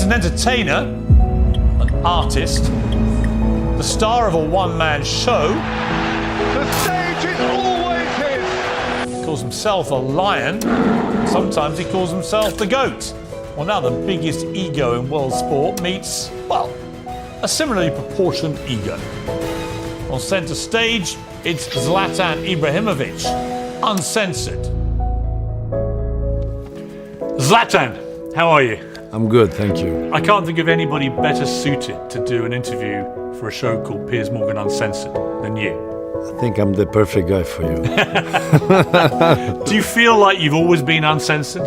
an entertainer, an artist, the star of a one-man show. The stage is always his. He calls himself a lion. Sometimes he calls himself the GOAT. Well, now the biggest ego in world sport meets, well, a similarly proportioned ego. On centre stage, it's Zlatan Ibrahimovic, uncensored. Zlatan, how are you? I'm good, thank you. I can't think of anybody better suited to do an interview for a show called Piers Morgan Uncensored than you. I think I'm the perfect guy for you. Do you feel like you've always been uncensored?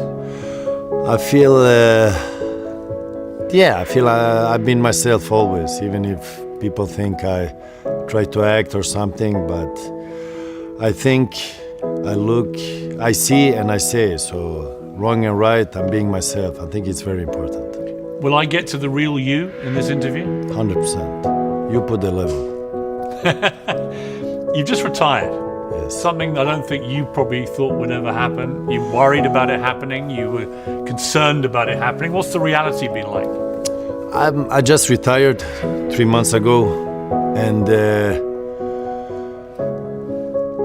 I feel, I've been myself always, even if people think I try to act or something, but I think I look, I see and I say, so wrong and right, I'm being myself. I think it's very important. Will I get to the real you in this interview? 100%. You put the level. You've just retired. Yes. Something I don't think you probably thought would ever happen. You worried about it happening. You were concerned about it happening. What's the reality been like? I just retired 3 months ago, and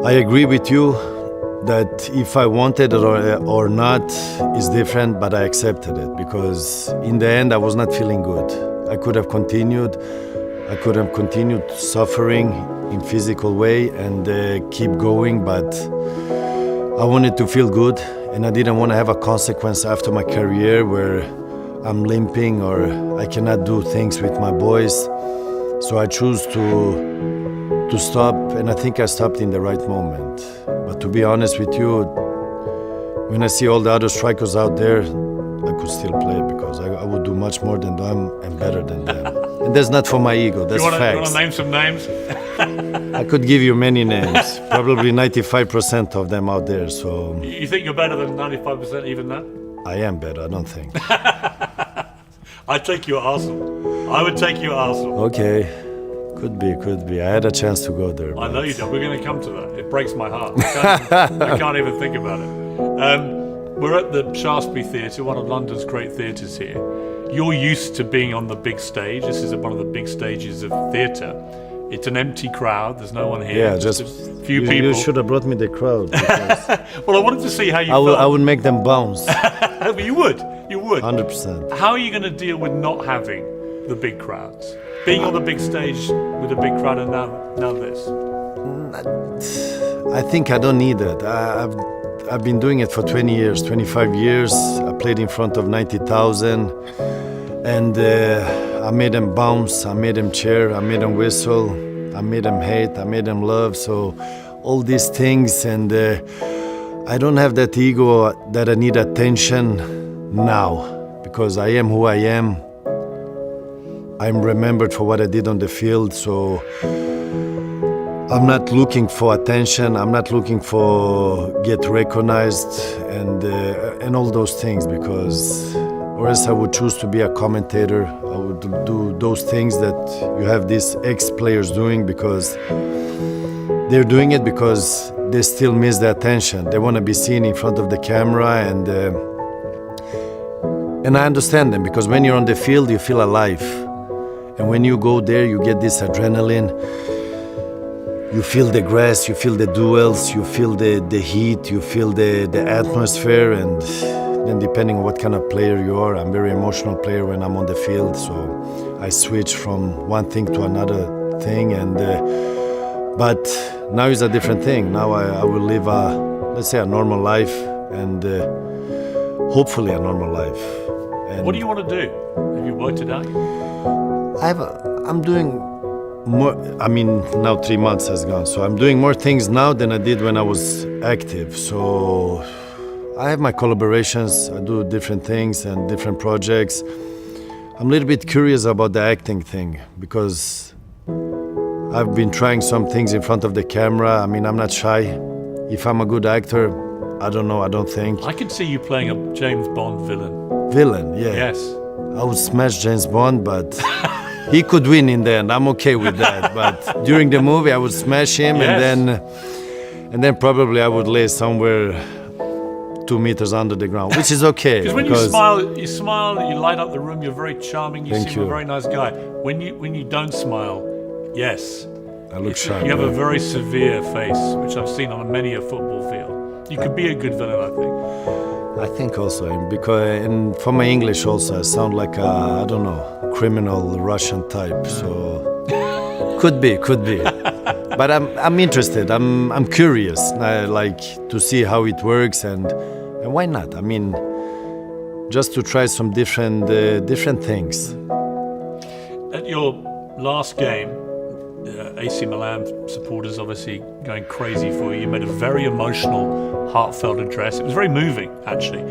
I agree with you that if I wanted it or not is different, but I accepted it because in the end I was not feeling good. I could have continued suffering in physical way and keep going, but I wanted to feel good and I didn't want to have a consequence after my career where I'm limping or I cannot do things with my boys. So I choose to stop, and I think I stopped in the right moment. But to be honest with you, when I see all the other strikers out there, I could still play because I would do much more than them and better than them. And that's not for my ego, that's facts. You want to name some names? I could give you many names, probably 95% of them out there. So You think you're better than 95% even now? I am better, I don't think. I'd take you at Arsenal. I would take you at Arsenal. Okay, could be. I had a chance to go there. I know you don't. We're going to come to that. It breaks my heart. I can't even think about it. We're at the Shaftesbury Theatre, one of London's great theatres here. You're used to being on the big stage. This is one of the big stages of theatre. It's an empty crowd. There's no one here. Yeah, just a few people. You should have brought me the crowd. Well, I wanted to see how you felt. I would make them bounce. But you would. 100%. How are you going to deal with not having the big crowds? Being on the big stage with a big crowd and now this? I think I don't need it. I've been doing it for 20 years, 25 years. I played in front of 90,000 and I made them bounce, I made them cheer, I made them whistle, I made them hate, I made them love. So all these things, and I don't have that ego that I need attention now because I am who I am. I'm remembered for what I did on the field, so I'm not looking for attention. I'm not looking for get recognized and all those things, because or else I would choose to be a commentator. I would do those things that you have these ex-players doing because they're doing it because they still miss the attention. They want to be seen in front of the camera, and I understand them because when you're on the field, you feel alive. And when you go there, you get this adrenaline. You feel the grass, you feel the duels, you feel the heat, you feel the atmosphere, and then depending on what kind of player you are, I'm a very emotional player when I'm on the field, so I switch from one thing to another thing. But now it's a different thing. Now I will live let's say a normal life, and hopefully a normal life. And what do you want to do? Have you worked it out? I'm doing more. I mean, now 3 months has gone, so I'm doing more things now than I did when I was active. So I have my collaborations. I do different things and different projects. I'm a little bit curious about the acting thing because I've been trying some things in front of the camera. I mean, I'm not shy. If I'm a good actor, I don't know. I don't think. I can see you playing a James Bond villain. Villain, yeah. Yes. I would smash James Bond, but he could win in the end. I'm okay with that. But during the movie, I would smash him, yes. and then probably I would lay somewhere 2 meters under the ground, which is okay. Because when you smile, you light up the room. You're very charming. You Thank seem you. a very nice guy. When you don't smile, yes, I look sharp. you have a yeah. very severe face, which I've seen on many a football field. You could be a good villain, I think. I think also, and for my English also, I sound like a, I don't know, criminal Russian type. So could be. But I'm interested. I'm curious. I like to see how it works, and why not? I mean, just to try some different things. At your last game, AC Milan supporters obviously going crazy for you. You made a very emotional, heartfelt address. It was very moving, actually.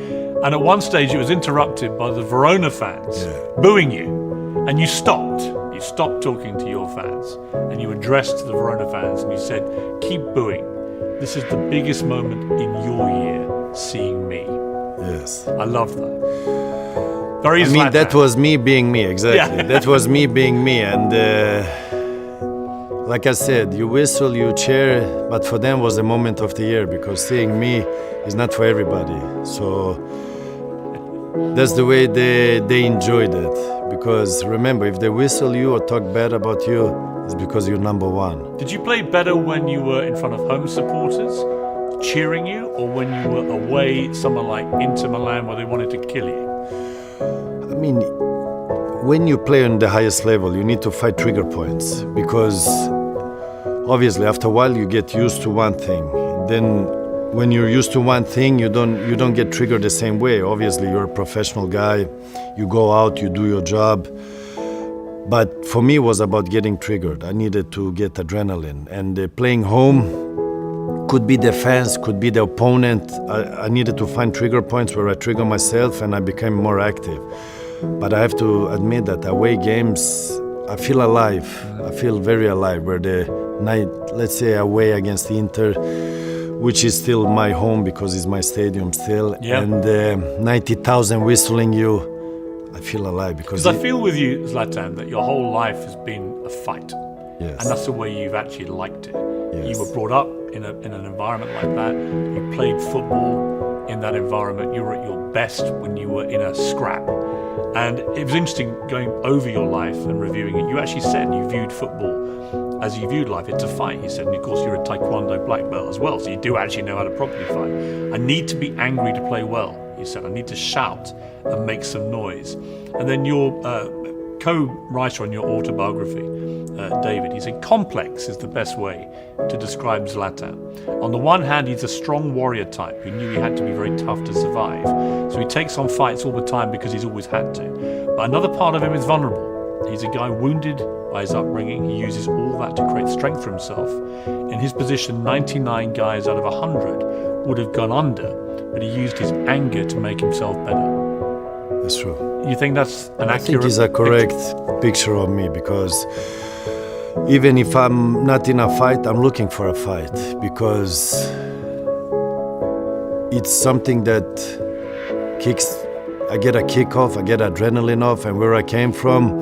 And at one stage, it was interrupted by the Verona fans booing you, and you stopped. You stopped talking to your fans, and you addressed to the Verona fans, and you said, "Keep booing. This is the biggest moment in your year, seeing me." Yes. I love that. Very I mean, Zlatan. that was me being me, exactly. Yeah. That was me being me. And like I said, you whistle, you cheer, but for them was the moment of the year because seeing me is not for everybody. So that's the way they enjoyed it. Because remember, if they whistle you or talk bad about you, it's because you're number one. Did you play better when you were in front of home supporters cheering you, or when you were away somewhere like Inter Milan where they wanted to kill you? I mean, when you play on the highest level, you need to fight trigger points because obviously after a while you get used to one thing. Then when you're used to one thing, you don't get triggered the same way. Obviously, you're a professional guy. You go out, you do your job. But for me, it was about getting triggered. I needed to get adrenaline. And playing home could be the fans, could be the opponent. I needed to find trigger points where I trigger myself and I became more active. But I have to admit that away games, I feel alive. I feel very alive. Where the night, let's say away against Inter, which is still my home because it's my stadium still, and 90,000 whistling you, I feel alive. Because I feel with you, Zlatan, that your whole life has been a fight. Yes. And that's the way you've actually liked it. Yes. You were brought up in an environment like that. You played football in that environment. You were at your best when you were in a scrap. And it was interesting going over your life and reviewing it. You actually said you viewed football as you viewed life. It's a fight, he said. And of course, you're a Taekwondo black belt as well. So you do actually know how to properly fight. I need to be angry to play well, he said. I need to shout and make some noise. And then your co-writer on your autobiography, David, he said, complex is the best way to describe Zlatan. On the one hand, he's a strong warrior type who knew he had to be very tough to survive. So he takes on fights all the time because he's always had to. But another part of him is vulnerable. He's a guy wounded by his upbringing. He uses all that to create strength for himself. In his position, 99 guys out of 100 would have gone under, but he used his anger to make himself better. That's true. You think that's an accurate I think it's a correct picture of me because even if I'm not in a fight, I'm looking for a fight because it's something that I get a kick off, I get adrenaline off, and where I came from,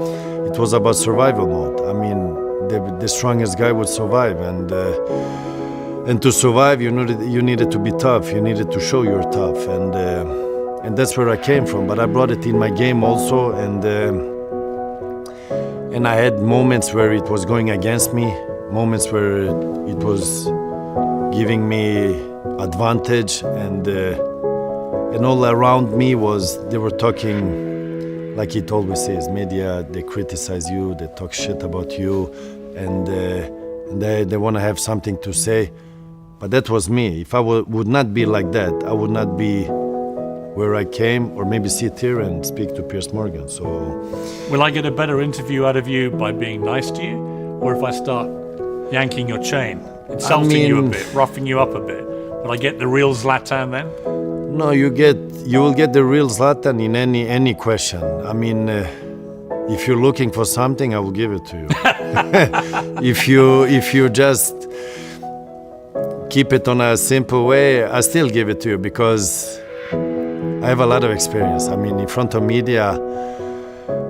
it was about survival mode. I mean, the strongest guy would survive, and to survive, you needed to be tough. You needed to show you're tough, and that's where I came from. But I brought it in my game also, and I had moments where it was going against me, moments where it was giving me advantage, and all around me they were talking, like it always says, media, they criticize you, they talk shit about you, and they want to have something to say. But that was me. If I would not be like that, I would not be where I came, or maybe sit here and speak to Piers Morgan. So, will I get a better interview out of you by being nice to you, or if I start yanking your chain, insulting you a bit, roughing you up a bit? Will I get the real Zlatan then? No, you will get the real Zlatan in any question. I mean, if you're looking for something, I will give it to you. If you just keep it on a simple way, I still give it to you because I have a lot of experience. I mean, in front of media,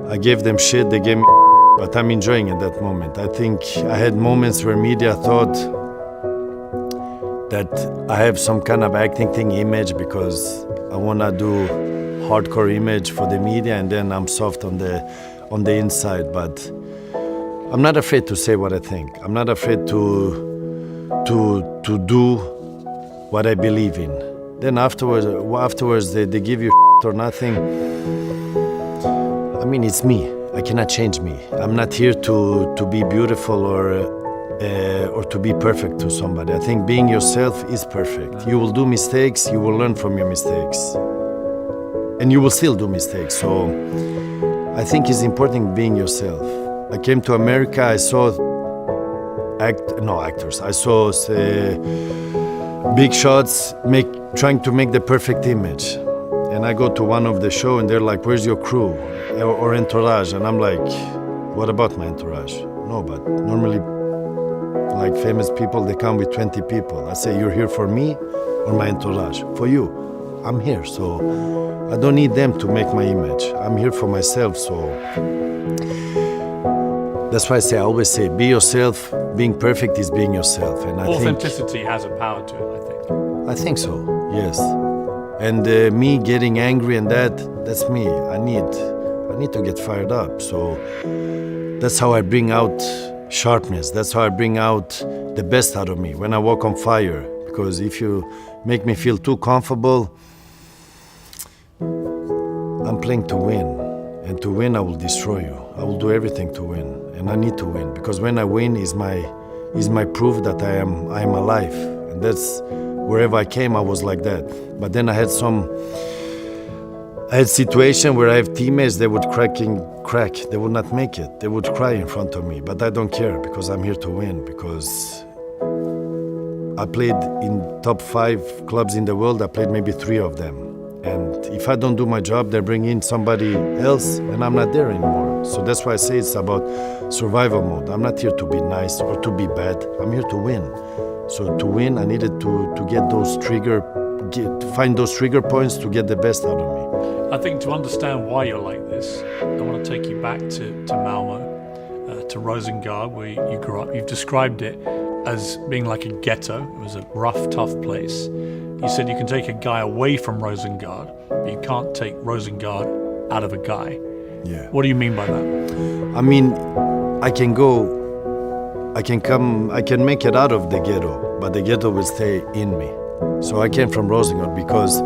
I gave them shit, they gave me but I'm enjoying it that moment. I think I had moments where media thought that I have some kind of acting thing image because I wanna do hardcore image for the media, and then I'm soft on the inside. But I'm not afraid to say what I think. I'm not afraid to do what I believe in. Then afterwards they give you or nothing. I mean, it's me. I cannot change me. I'm not here to be beautiful or to be perfect to somebody. I think being yourself is perfect. You will do mistakes, you will learn from your mistakes. And you will still do mistakes. So I think it's important being yourself. I came to America, I saw actors. I saw big shots trying to make the perfect image. And I go to one of the show and they're like, where's your crew or entourage? And I'm like, what about my entourage? No, but normally like famous people, they come with 20 people. I say, you're here for me or my entourage? For you. I'm here, so I don't need them to make my image. I'm here for myself, so that's why I always say, be yourself. Being perfect is being yourself. And authenticity has a power to it, I think. I think so, yes. And me getting angry and that's me. I need to get fired up. So that's how I bring out sharpness. That's how I bring out the best out of me when I walk on fire. Because if you make me feel too comfortable, I'm playing to win. And to win, I will destroy you. I will do everything to win. And I need to win. Because when I win is my proof that I am alive. And that's wherever I came, I was like that. But then I had situation where I have teammates, they would crack. They would not make it. They would cry in front of me. But I don't care because I'm here to win. Because I played in top 5 clubs in the world. I played maybe 3 of them. And if I don't do my job, they bring in somebody else and I'm not there anymore. So that's why I say it's about survival mode. I'm not here to be nice or to be bad. I'm here to win. So to win, I needed to get those find those trigger points to get the best out of me. I think to understand why you're like this, I want to take you back to Malmo, to Rosengard, where you grew up. You've described it as being like a ghetto. It was a rough, tough place. You said you can take a guy away from Rosengard, but you can't take Rosengard out of a guy. Yeah. What do you mean by that? I mean, I can make it out of the ghetto, but the ghetto will stay in me. So I came from Rosengard because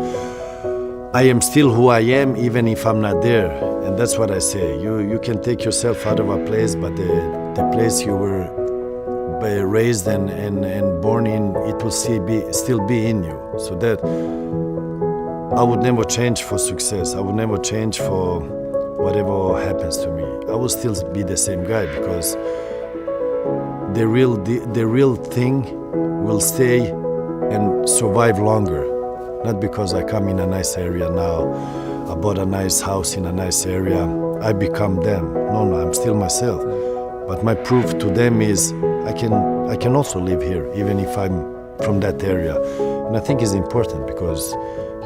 I am still who I am, even if I'm not there. And that's what I say. You can take yourself out of a place, but the place you were raised and born in, it will still be in you. So that I would never change for success. I would never change for whatever happens to me. I will still be the same guy because the real thing will stay and survive longer. Not because I come in a nice area now, I bought a nice house in a nice area, I become them. No, I'm still myself. But my proof to them is I can also live here, even if I'm from that area. And I think it's important because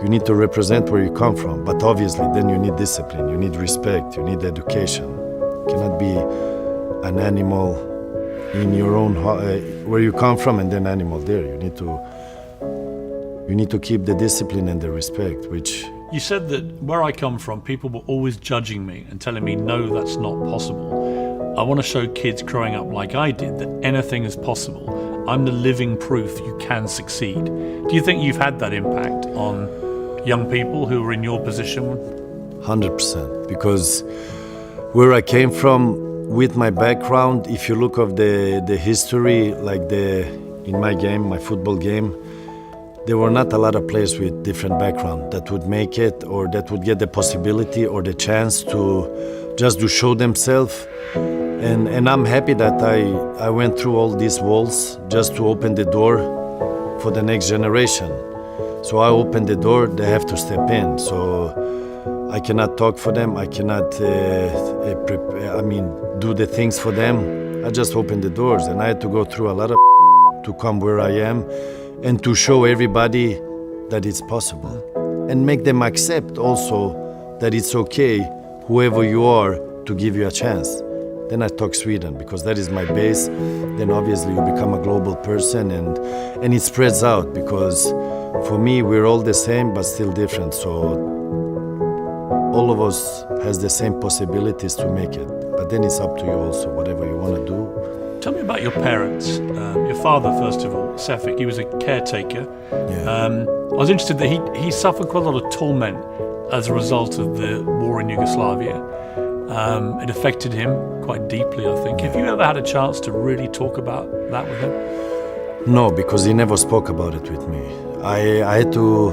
you need to represent where you come from. But obviously, then you need discipline, you need respect, you need education. You cannot be an animal in your own where you come from and then animal there. You need to keep the discipline and the respect, which... You said that where I come from, people were always judging me and telling me, no, that's not possible. I want to show kids growing up like I did that anything is possible. I'm the living proof you can succeed. Do you think you've had that impact on young people who are in your position? 100%. Because where I came from, with my background, if you look of the history, like in my game, my football game, there were not a lot of players with different background that would make it or that would get the possibility or the chance to just to show themselves. And I'm happy that I went through all these walls just to open the door for the next generation. So I opened the door, they have to step in. So I cannot talk for them, I cannot do the things for them. I just opened the doors and I had to go through a lot of to come where I am and to show everybody that it's possible. And make them accept also that it's okay, whoever you are, to give you a chance. then I talk Sweden because that is my base. Then obviously you become a global person, and it spreads out because for me we're all the same but still different. So all of us has the same possibilities to make it. But then it's up to you also, whatever you want to do. Tell me about your parents. Your father, first of all, Sefik, he was a caretaker. Yeah. I was interested that he suffered quite a lot of torment as a result of the war in Yugoslavia. It affected him quite deeply, I think. Have you ever had a chance to really talk about that with him? No, because he never spoke about it with me. I had to.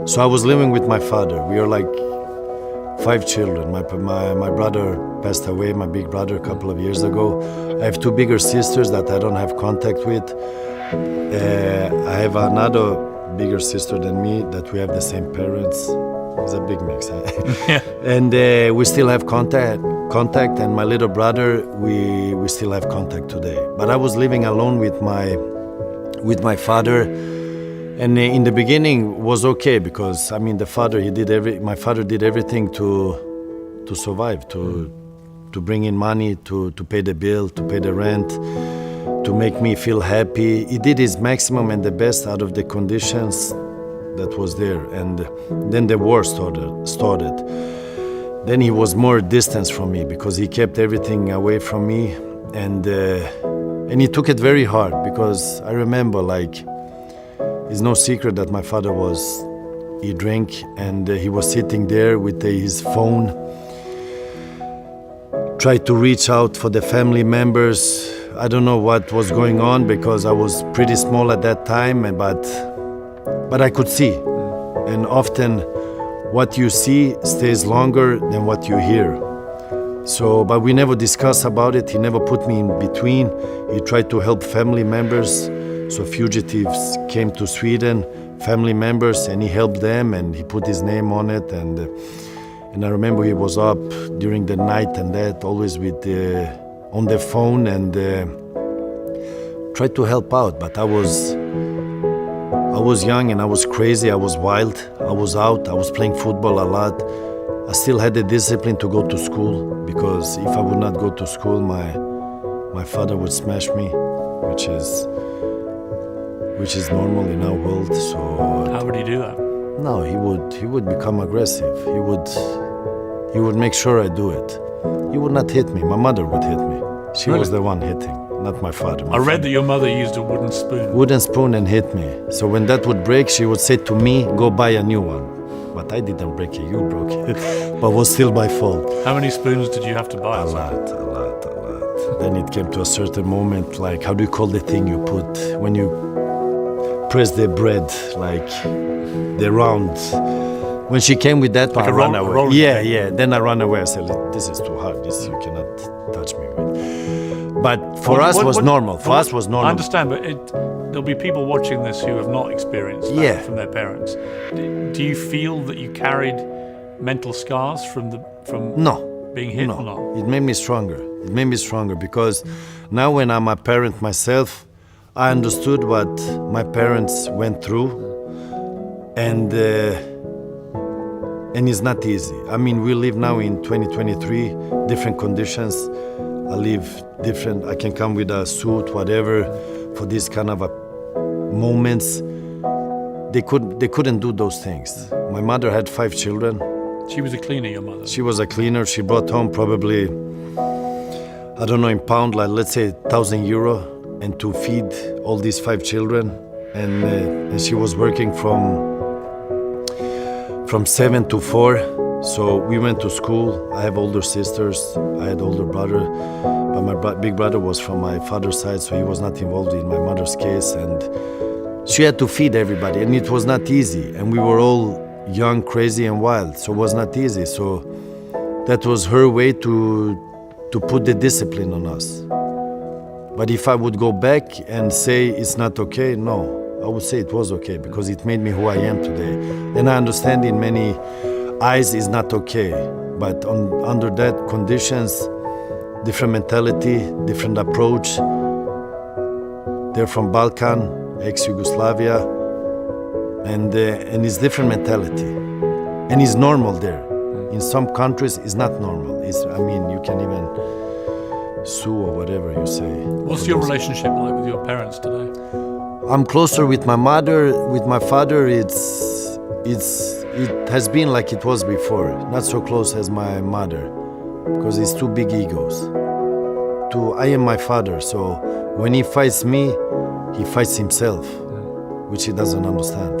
So I was living with my father. We are like 5 children. My brother passed away, my big brother, a couple of years ago. I have 2 bigger sisters that I don't have contact with. I have another bigger sister than me that we have the same parents. It's a big mix. Yeah. And we still have contact, and my little brother, we still have contact today. But I was living alone with my father, and in the beginning was okay because I mean my father did everything to survive, to bring in money, to pay the bill, to pay the rent, to make me feel happy. He did his maximum and the best out of the conditions that was there. And then the war started. Then he was more distance from me because he kept everything away from me, and he took it very hard because I remember, like, it's no secret that my father he drank, and he was sitting there with his phone, tried to reach out for the family members. I don't know what was going on because I was pretty small at that time, but I could see. And often what you see stays longer than what you hear. So, but we never discussed about it. He never put me in between. He tried to help family members. So fugitives came to Sweden, family members, and he helped them, and he put his name on it. And I remember he was up during the night and that, always on the phone, and tried to help out. But I was young and I was crazy. I was wild. I was out. I was playing football a lot. I still had the discipline to go to school because if I would not go to school, my father would smash me, which is normal in our world. So How would he do that? no, he would become aggressive. He would make sure I do it. He would not hit me. My mother would hit me. She was the one hitting, not my father. I read that your mother used a wooden spoon. Wooden spoon and hit me. So when that would break, she would say to me, "Go buy a new one." But I didn't break it. You broke it. But it was still my fault. How many spoons did you have to buy? A lot. Then it came to a certain moment, like, how do you call the thing you put when you press the bread, like the round? When she came with that, Like I a ran roll- away. rolling Yeah. Then I ran away. I said, "This is too hard. This you cannot touch me with." But for us was normal. For us was normal. I understand, but there'll be people watching this who have not experienced that Yeah. from their parents. Do you feel that you carried mental scars from No. being hit or not? It made me stronger. It made me stronger because now when I'm a parent myself, I understood what my parents went through, and it's not easy. I mean, we live now in 2023, different conditions. I live different. I can come with a suit, whatever, for these kind of moments. They couldn't do those things. My mother had 5 children. She was a cleaner, your mother. She was a cleaner. She brought home probably, I don't know, in pound, like let's say €1,000, and to feed all these 5 children. And she was working from 7 to 4. So we went to school. I have older sisters. I had older brother, but my big brother was from my father's side, so he was not involved in my mother's case. And she had to feed everybody, and it was not easy. And we were all young, crazy, and wild, so it was not easy. So that was her way to put the discipline on us. But if I would go back and say it's not okay, no, I would say it was okay because it made me who I am today. And I understand in many eyes it's not okay, but under that conditions, different mentality, different approach. They're from Balkan, ex-Yugoslavia, and it's different mentality, and it's normal there. In some countries, it's not normal. You can even Sue or whatever you say. What's your relationship like with your parents today? I'm closer with my mother. With my father, it has been like it was before. Not so close as my mother, because it's two big egos. I am my father, so when he fights me, he fights himself, which he doesn't understand.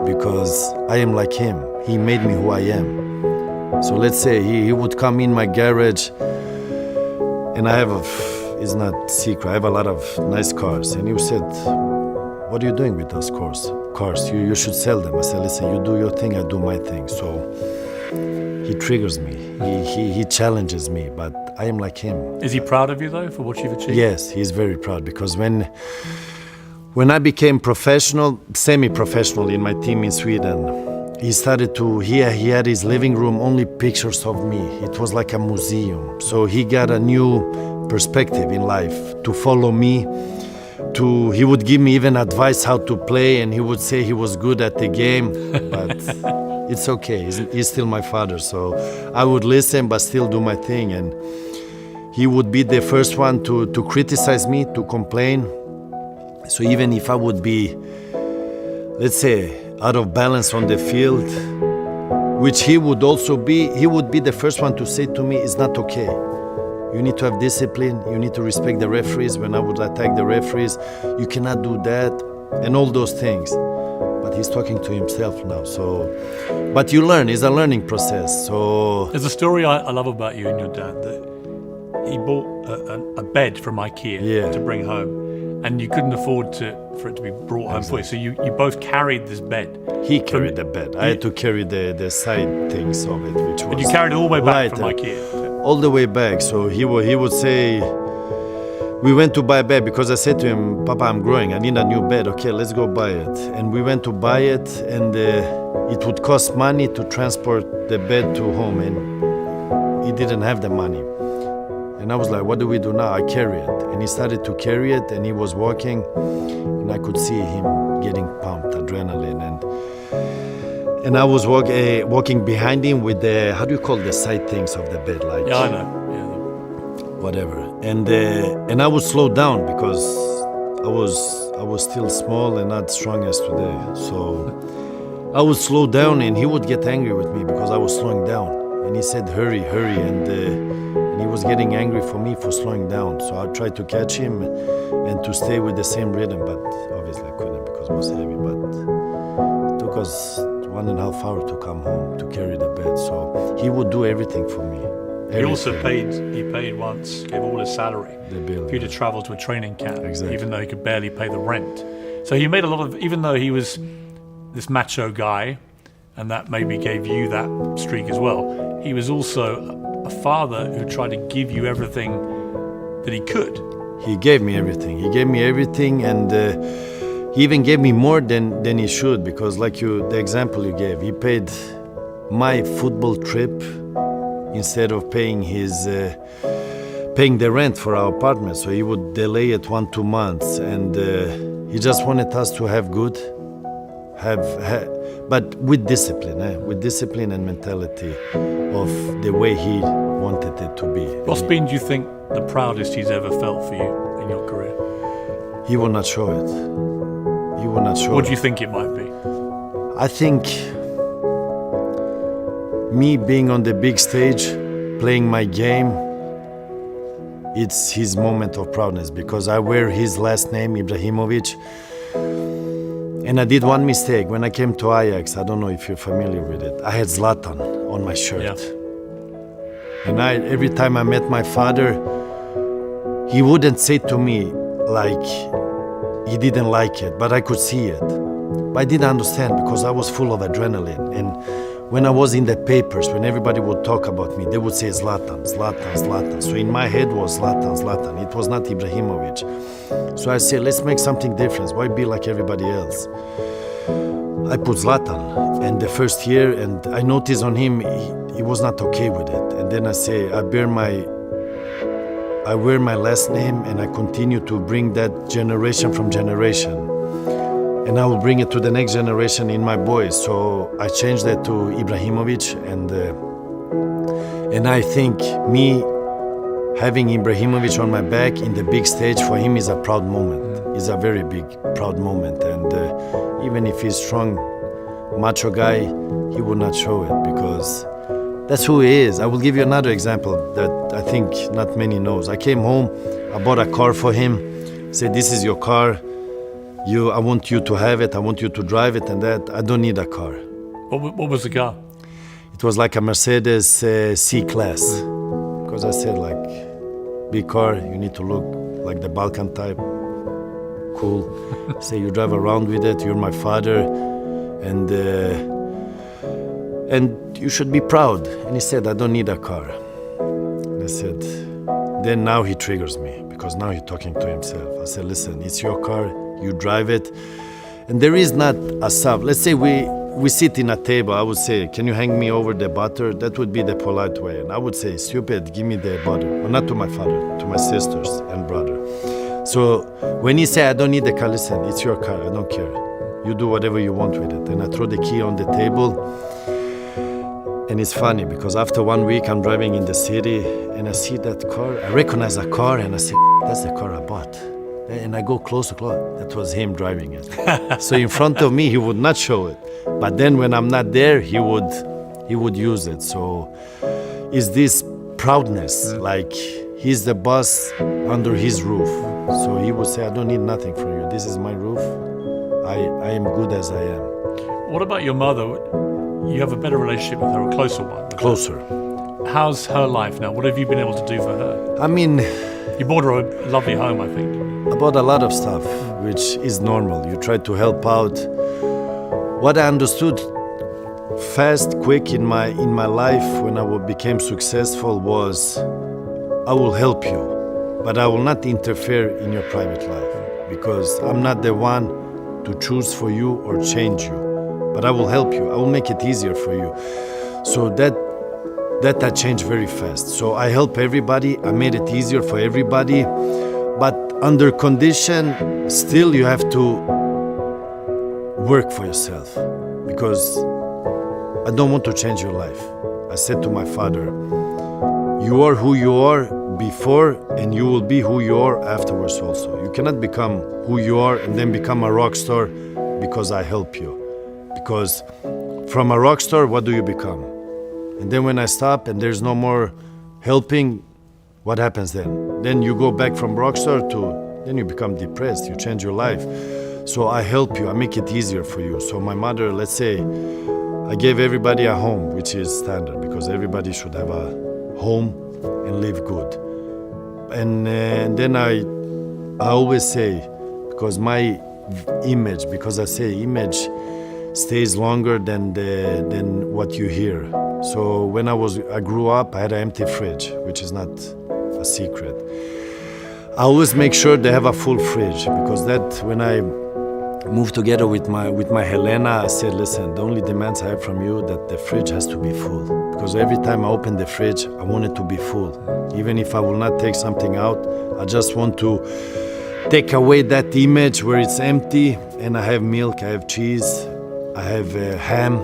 Because I am like him. He made me who I am. So let's say he would come in my garage, and I have it's not secret, I have a lot of nice cars. And he said, what are you doing with those cars? You should sell them. I said, listen, you do your thing, I do my thing. So he triggers me, he challenges me, but I am like him. Is he proud of you though for what you've achieved? Yes, he's very proud, because when I became professional, semi-professional in my team in Sweden, he started to, he had his living room only pictures of me. It was like a museum. So he got a new perspective in life to follow me. He would give me even advice how to play, and he would say he was good at the game, but it's okay. He's still my father, so I would listen but still do my thing. And he would be the first one to criticize me, to complain. So even if I would be, let's say, out of balance on the field, which he would also be, he would be the first one to say to me, it's not okay. You need to have discipline, you need to respect the referees. When I would attack the referees, you cannot do that, and all those things. But he's talking to himself now, so... But you learn, it's a learning process, so... There's a story I love about you and your dad, that he bought a bed from IKEA to bring home, and you couldn't afford for it to be brought home for you, so you both carried this bed. He carried the bed. I had to carry the side things of it, which was... And you carried it all the way back from lighter. IKEA? All the way back. So he would say, we went to buy a bed, because I said to him, Papa, I'm growing, I need a new bed. Okay, let's go buy it. And we went to buy it, and it would cost money to transport the bed to home, and he didn't have the money. And I was like, what do we do now? I carry it. And he started to carry it, and he was walking, and I could see him getting pumped, adrenaline. And I was walking behind him with the, how do you call the side things of the bed? Like, yeah, I know. Yeah. Whatever. And I would slow down, because I was still small and not strong as today. So I would slow down, and he would get angry with me because I was slowing down. And he said, hurry, hurry. And he was getting angry for me for slowing down. So I tried to catch him and to stay with the same rhythm, but obviously I couldn't because it was heavy. But it took us 1.5 hours to come home to carry the bed. So he would do everything for me. He also paid once, gave all his salary for you to travel to a training camp, even though he could barely pay the rent. So he made a lot of, even though he was this macho guy, and that maybe gave you that streak as well, he was also a father who tried to give you everything that he could. He gave me everything. He gave me everything, and he even gave me more than he should, because like the example you gave, he paid my football trip instead of paying the rent for our apartment. So he would delay it 1-2 months, and he just wanted us to have good, but with discipline and mentality of the way he wanted it to be. What's been, do you think, the proudest he's ever felt for you in your career? He will not show it. He will not show it. What do you think it might be? I think me being on the big stage, playing my game, it's his moment of proudness, because I wear his last name, Ibrahimovic. And I did one mistake. When I came to Ajax, I don't know if you're familiar with it, I had Zlatan on my shirt. Yeah. And every time I met my father, he wouldn't say to me like he didn't like it, but I could see it. But I didn't understand, because I was full of adrenaline. And when I was in the papers, when everybody would talk about me, they would say Zlatan, Zlatan, Zlatan. So in my head was Zlatan, Zlatan. It was not Ibrahimovic. So I said, let's make something different. Why be like everybody else? I put Zlatan, and the first year, and I noticed on him, he was not okay with it. And then I say, I wear my last name, and I continue to bring that generation from generation. And I will bring it to the next generation in my boys. So I changed that to Ibrahimovic, and I think me having Ibrahimovic on my back in the big stage for him is a proud moment. It's a very big, proud moment. And even if he's strong, macho guy, he would not show it because that's who he is. I will give you another example that I think not many knows. I came home, I bought a car for him, said, this is your car. I want you to have it, I want you to drive it, and that I don't need a car. What was the car? It was like a Mercedes C-Class. Because I said, like, big car, you need to look like the Balkan type. Cool. Say you drive around with it, you're my father, and you should be proud. And he said, I don't need a car. And I said, then now he triggers me, because now he's talking to himself. I said, listen, it's your car, you drive it. And there is not a sub. Let's say we sit in a table, I would say, can you hang me over the butter? That would be the polite way. And I would say, stupid, give me the butter. Well, not to my father, to my sisters and brother. So when he say, I don't need the car, listen, it's your car, I don't care. You do whatever you want with it. And I throw the key on the table. And it's funny because after 1 week, I'm driving in the city and I see that car. I recognize a car and I say, that's the car I bought. And I go close. That was him driving it. So in front of me, he would not show it. But then when I'm not there, he would use it. So is this proudness, like he's the boss under his roof. So he would say, I don't need nothing from you. This is my roof. I am good as I am. What about your mother? You have a better relationship with her, a closer one. Closer. How's her life now? What have you been able to do for her? I mean, You bought her a lovely home, I think. I bought a lot of stuff, which is normal. You try to help out. What I understood fast, quick in my life when I became successful was, I will help you, but I will not interfere in your private life because I'm not the one to choose for you or change you. But I will help you. I will make it easier for you. So that I changed very fast. So I help everybody. I made it easier for everybody. But under condition, still you have to work for yourself because I don't want to change your life. I said to my father, you are who you are before and you will be who you are afterwards also. You cannot become who you are and then become a rock star because I help you. Because from a rock star, what do you become? And then when I stop and there's no more helping, what happens then? Then you go back from rock star to, then you become depressed, you change your life. So I help you, I make it easier for you. So my mother, let's say, I gave everybody a home, which is standard, because everybody should have a home and live good. And then I always say, because my image, because I say image stays longer than what you hear. So when I grew up, I had an empty fridge, which is not a secret. I always make sure they have a full fridge because that when I moved together with my Helena, I said, listen, the only demands I have from you that the fridge has to be full. Because every time I open the fridge, I want it to be full. Even if I will not take something out, I just want to take away that image where it's empty and I have milk, I have cheese, I have ham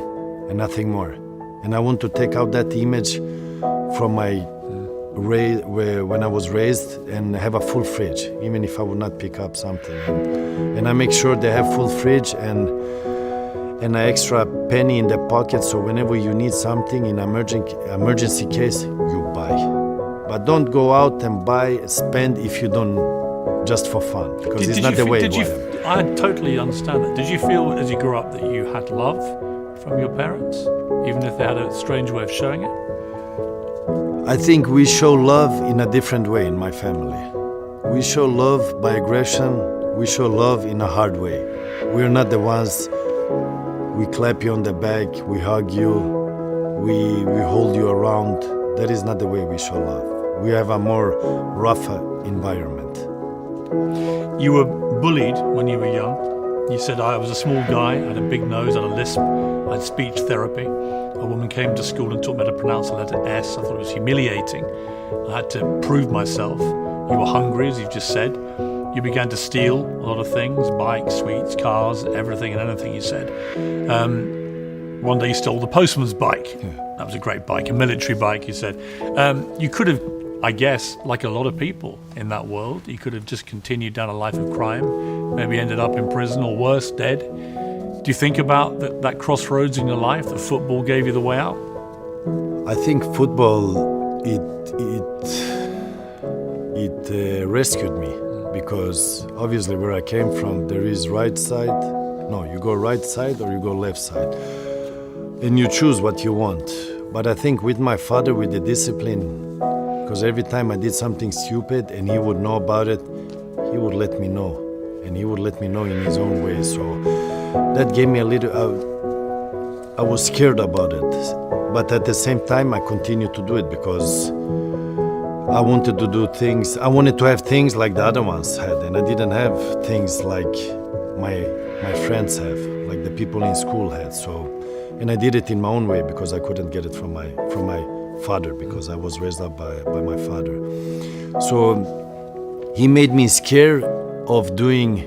and nothing more. And I want to take out that image from my when I was raised and have a full fridge, even if I would not pick up something. And I make sure they have full fridge and an extra penny in the pocket, so whenever you need something in emergency case, you buy. But don't go out and spend if you don't, just for fun, because it's not the way. I totally understand that. Did you feel as you grew up that you had love from your parents, even if they had a strange way of showing it? I think we show love in a different way in my family. We show love by aggression. We show love in a hard way. We're not the ones, we clap you on the back, we hug you, we hold you around. That is not the way we show love. We have a more rougher environment. You were bullied when you were young. You said, I was a small guy, I had a big nose, I had a lisp, I had speech therapy. A woman came to school and taught me how to pronounce the letter S. I thought it was humiliating. I had to prove myself. You were hungry, as you've just said. You began to steal a lot of things, bikes, sweets, cars, everything and anything, you said. One day you stole the postman's bike. That was a great bike, a military bike, you said. You could have I guess, like a lot of people in that world, he could have just continued down a life of crime, maybe ended up in prison or worse, dead. Do you think about that crossroads in your life, that football gave you the way out? I think football, it rescued me, because obviously where I came from, there is right side. No, you go right side or you go left side. And you choose what you want. But I think with my father, with the discipline, because every time I did something stupid and he would know about it, he would let me know. And he would let me know in his own way. So that gave me a little, I was scared about it. But at the same time, I continued to do it because I wanted to do things. I wanted to have things like the other ones had, and I didn't have things like my friends have, like the people in school had. So, and I did it in my own way because I couldn't get it from my father, because I was raised up by my father. So he made me scared of doing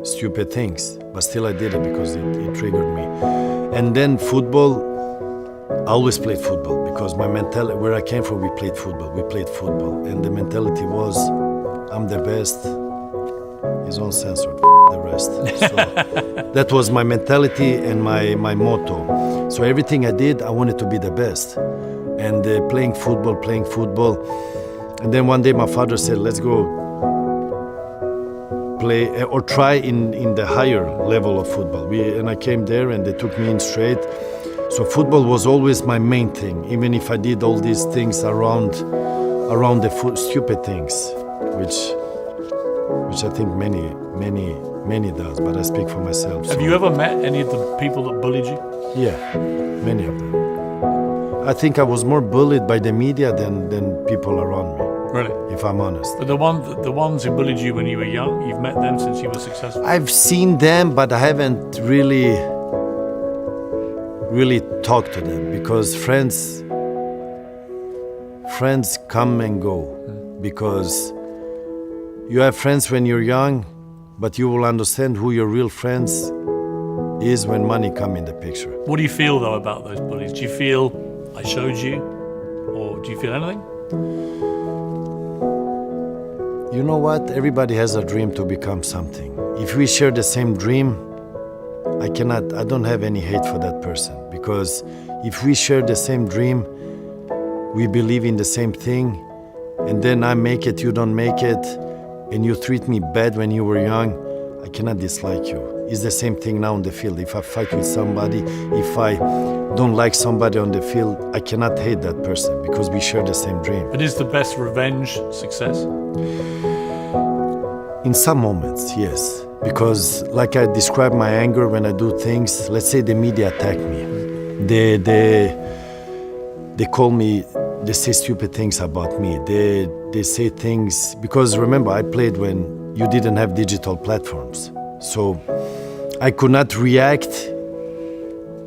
stupid things, but still I did it because it triggered me. And then football, I always played football because my mentality, where I came from, we played football. And the mentality was, I'm the best, he's uncensored, the rest. So that was my mentality and my motto. So everything I did, I wanted to be the best. And playing football. And then one day my father said, let's go play or try in the higher level of football. And I came there and they took me in straight. So football was always my main thing, even if I did all these things around the stupid things, which I think many does, but I speak for myself. Have you ever met any of the people that bullied you? Yeah, many of them. I think I was more bullied by the media than people around me. Really? If I'm honest. But the ones who bullied you when you were young, you've met them since you were successful? I've seen them, but I haven't really talked to them, because friends come and go. Because you have friends when you're young, but you will understand who your real friends is when money come in the picture. What do you feel though about those bullies? Do you feel I showed you, or do you feel anything? You know what? Everybody has a dream to become something. If we share the same dream, I don't have any hate for that person, because if we share the same dream, we believe in the same thing, and then I make it, you don't make it, and you treat me bad when you were young, I cannot dislike you. It's the same thing now on the field. If I fight with somebody, if I don't like somebody on the field, I cannot hate that person because we share the same dream. But is the best revenge success? In some moments, yes. Because like I describe my anger when I do things, let's say the media attack me. They call me, they say stupid things about me. They say things, because remember, I played when you didn't have digital platforms. So I could not react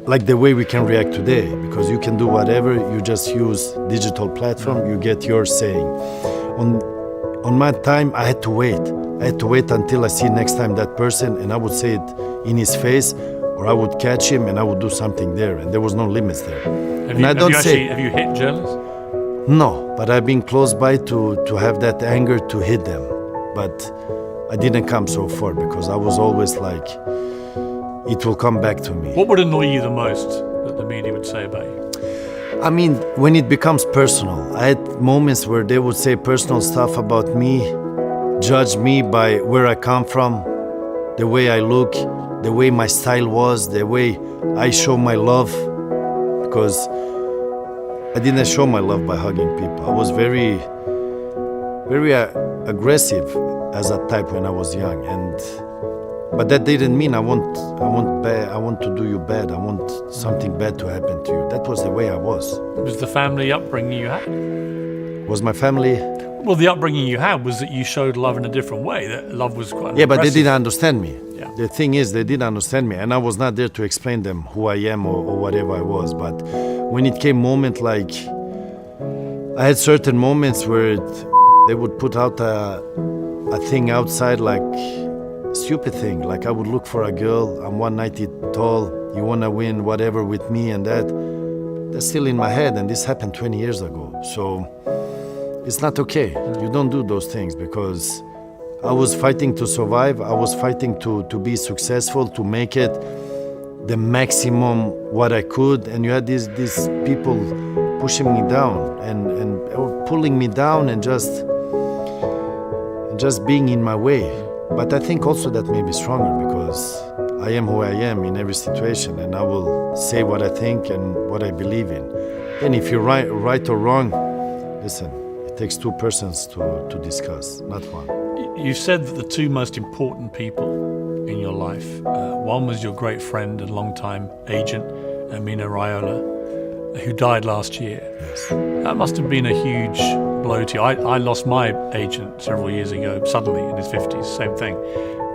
like the way we can react today, because you can do whatever, you just use digital platform, you get your saying. On my time, I had to wait. I had to wait until I see next time that person, and I would say it in his face, or I would catch him and I would do something there, and there was no limits there. Have you hit journalists? No, but I've been close by to have that anger to hit them. But I didn't come so far because I was always like, it will come back to me. What would annoy you the most that the media would say about you? I mean, when it becomes personal. I had moments where they would say personal stuff about me, judge me by where I come from, the way I look, the way my style was, the way I show my love. Because I didn't show my love by hugging people. I was very aggressive as a type when I was young, but that didn't mean I want to do you bad. I want something bad to happen to you. That was the way I was. Was the family upbringing you had? Was my family? Well, the upbringing you had was that you showed love in a different way. That love was quite but they didn't understand me. Yeah. The thing is, they didn't understand me, and I was not there to explain them who I am or whatever I was. But when it came moment, like I had certain moments where they would put out a thing outside, like stupid thing, like I would look for a girl, I'm 190 tall, you wanna win whatever with me, and that's still in my head, and this happened 20 years ago. So it's not okay. You don't do those things because I was fighting to survive. I was fighting to be successful, to make it the maximum what I could. And you had these people pushing me down and pulling me down and just being in my way. But I think also that made me stronger because I am who I am in every situation, and I will say what I think and what I believe in. And if you're right or wrong, listen, it takes two persons to discuss, not one. You said that the two most important people in your life, one was your great friend and longtime agent, Mino Raiola, who died last year. Yes. That must have been a huge blow to you. I lost my agent several years ago, suddenly in his 50s, same thing.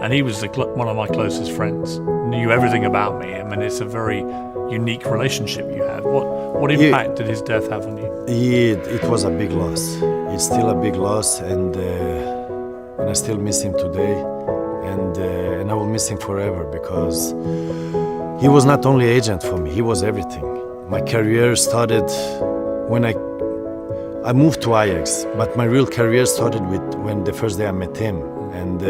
And he was one of my closest friends, knew everything about me. I mean, it's a very unique relationship you had. What impact did his death have on you? It was a big loss. It's still a big loss, and I still miss him today, and I will miss him forever because he was not only agent for me, he was everything. My career started when I moved to Ajax, but my real career started when the first day I met him, and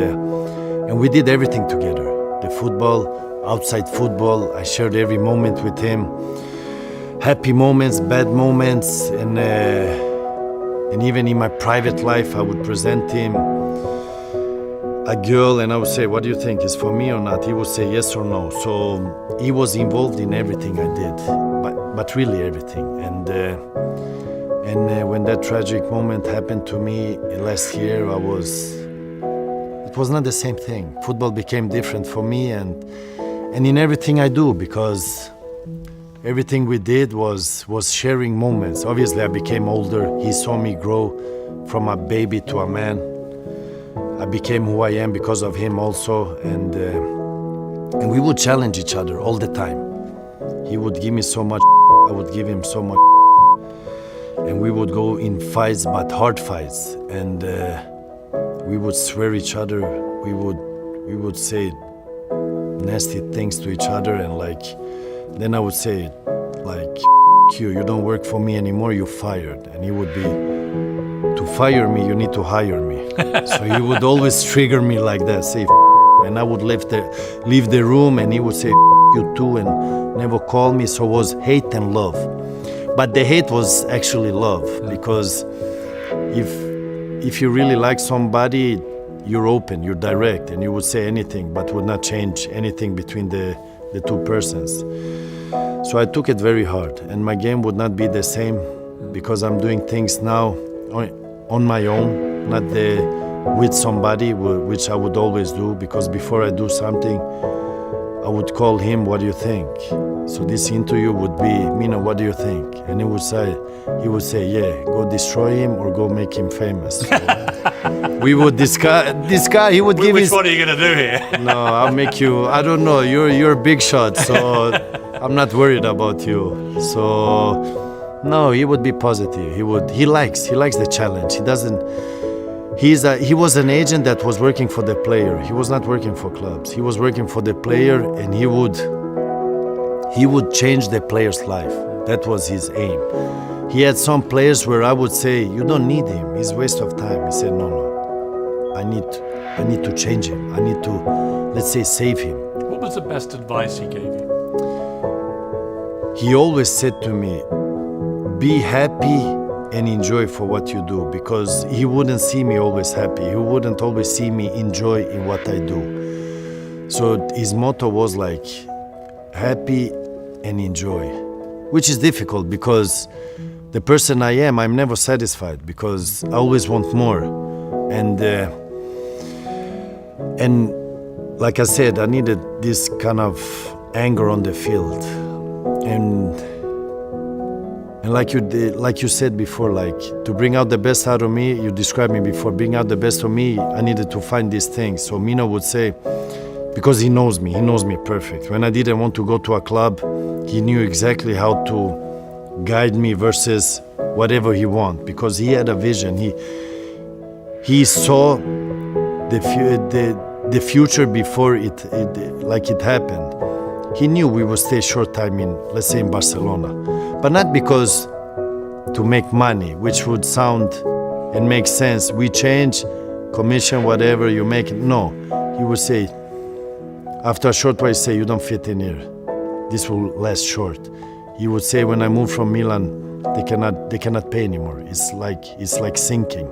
we did everything together. The football, outside football, I shared every moment with him. Happy moments, bad moments, and even in my private life, I would present him a girl, and I would say, "What do you think? Is for me or not?" He would say yes or no. So he was involved in everything I did, but really everything. And when that tragic moment happened to me last year, it was not the same thing. Football became different for me, and in everything I do, because everything we did was sharing moments. Obviously, I became older. He saw me grow from a baby to a man. I became who I am because of him also, and we would challenge each other all the time. He would give me so much, I would give him so much, and we would go in fights, but hard fights, and we would swear each other. We would say nasty things to each other, and then I would say you don't work for me anymore, you're fired. And he would be, to fire me, you need to hire me. So he would always trigger me like that, say and I would leave the room, and he would say you too, and never call me. So it was hate and love. But the hate was actually love, because if you really like somebody, you're open, you're direct, and you would say anything, but would not change anything between the two persons. So I took it very hard, and my game would not be the same, because I'm doing things now on my own, not with somebody, which I would always do, because before I do something, I would call him, "What do you think?" So this interview would be, "Mino, what do you think?" And he would say, "Yeah, go destroy him or go make him famous." So we would discuss. This guy, he would give Which his. one are you going to do here? No, I'll make you. I don't know. You're a big shot, so I'm not worried about you. So no, he would be positive. He likes the challenge. He doesn't. He was an agent that was working for the player. He was not working for clubs. He was working for the player, and he would change the player's life. That was his aim. He had some players where I would say, "You don't need him. He's a waste of time." He said, "No. I need to change him. I need to, let's say, save him." What was the best advice he gave you? He always said to me, "Be happy and enjoy for what you do," because he wouldn't see me always happy. He wouldn't always see me enjoy in what I do. So his motto was like, happy and enjoy, which is difficult because the person I am, I'm never satisfied because I always want more. And like I said, I needed this kind of anger on the field. And like you said before, to bring out the best out of me, you described me before, bring out the best of me, I needed to find these things. So Mino would say, because he knows me perfect. When I didn't want to go to a club, he knew exactly how to guide me versus whatever he want, because he had a vision. He saw the future before it happened. He knew we would stay short time in, let's say, in Barcelona, but not because to make money, which would sound and make sense. We change, commission, whatever, you make it. No, he would say, after a short while, he say, you don't fit in here. This will last short. He would say, when I moved from Milan, they cannot pay anymore. It's like sinking.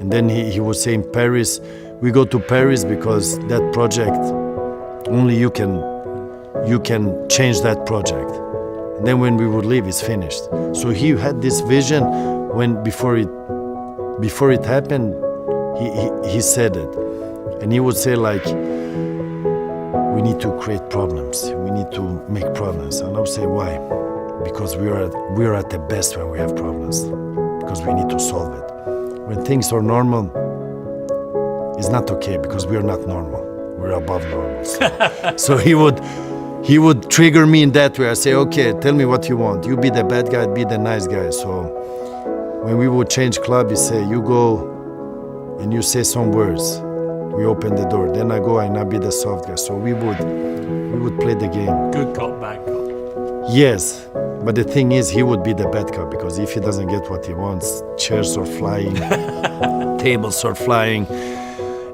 And then he would say, in Paris, we go to Paris because that project, only you can change that project. And then when we would leave, it's finished. So he had this vision when before it happened, he said it. And he would say like, we need to create problems. We need to make problems. And I would say, why? Because we are at the best when we have problems. Because we need to solve it. When things are normal, it's not okay because we are not normal. We're above normal. So he would trigger me in that way. I say, okay, tell me what you want. You be the bad guy, be the nice guy. So when we would change club, he say, you go and you say some words. We open the door. Then I go and I be the soft guy. So we would play the game. Good cop, bad cop. Yes, but the thing is, he would be the bad cop because if he doesn't get what he wants, chairs are flying, tables are flying.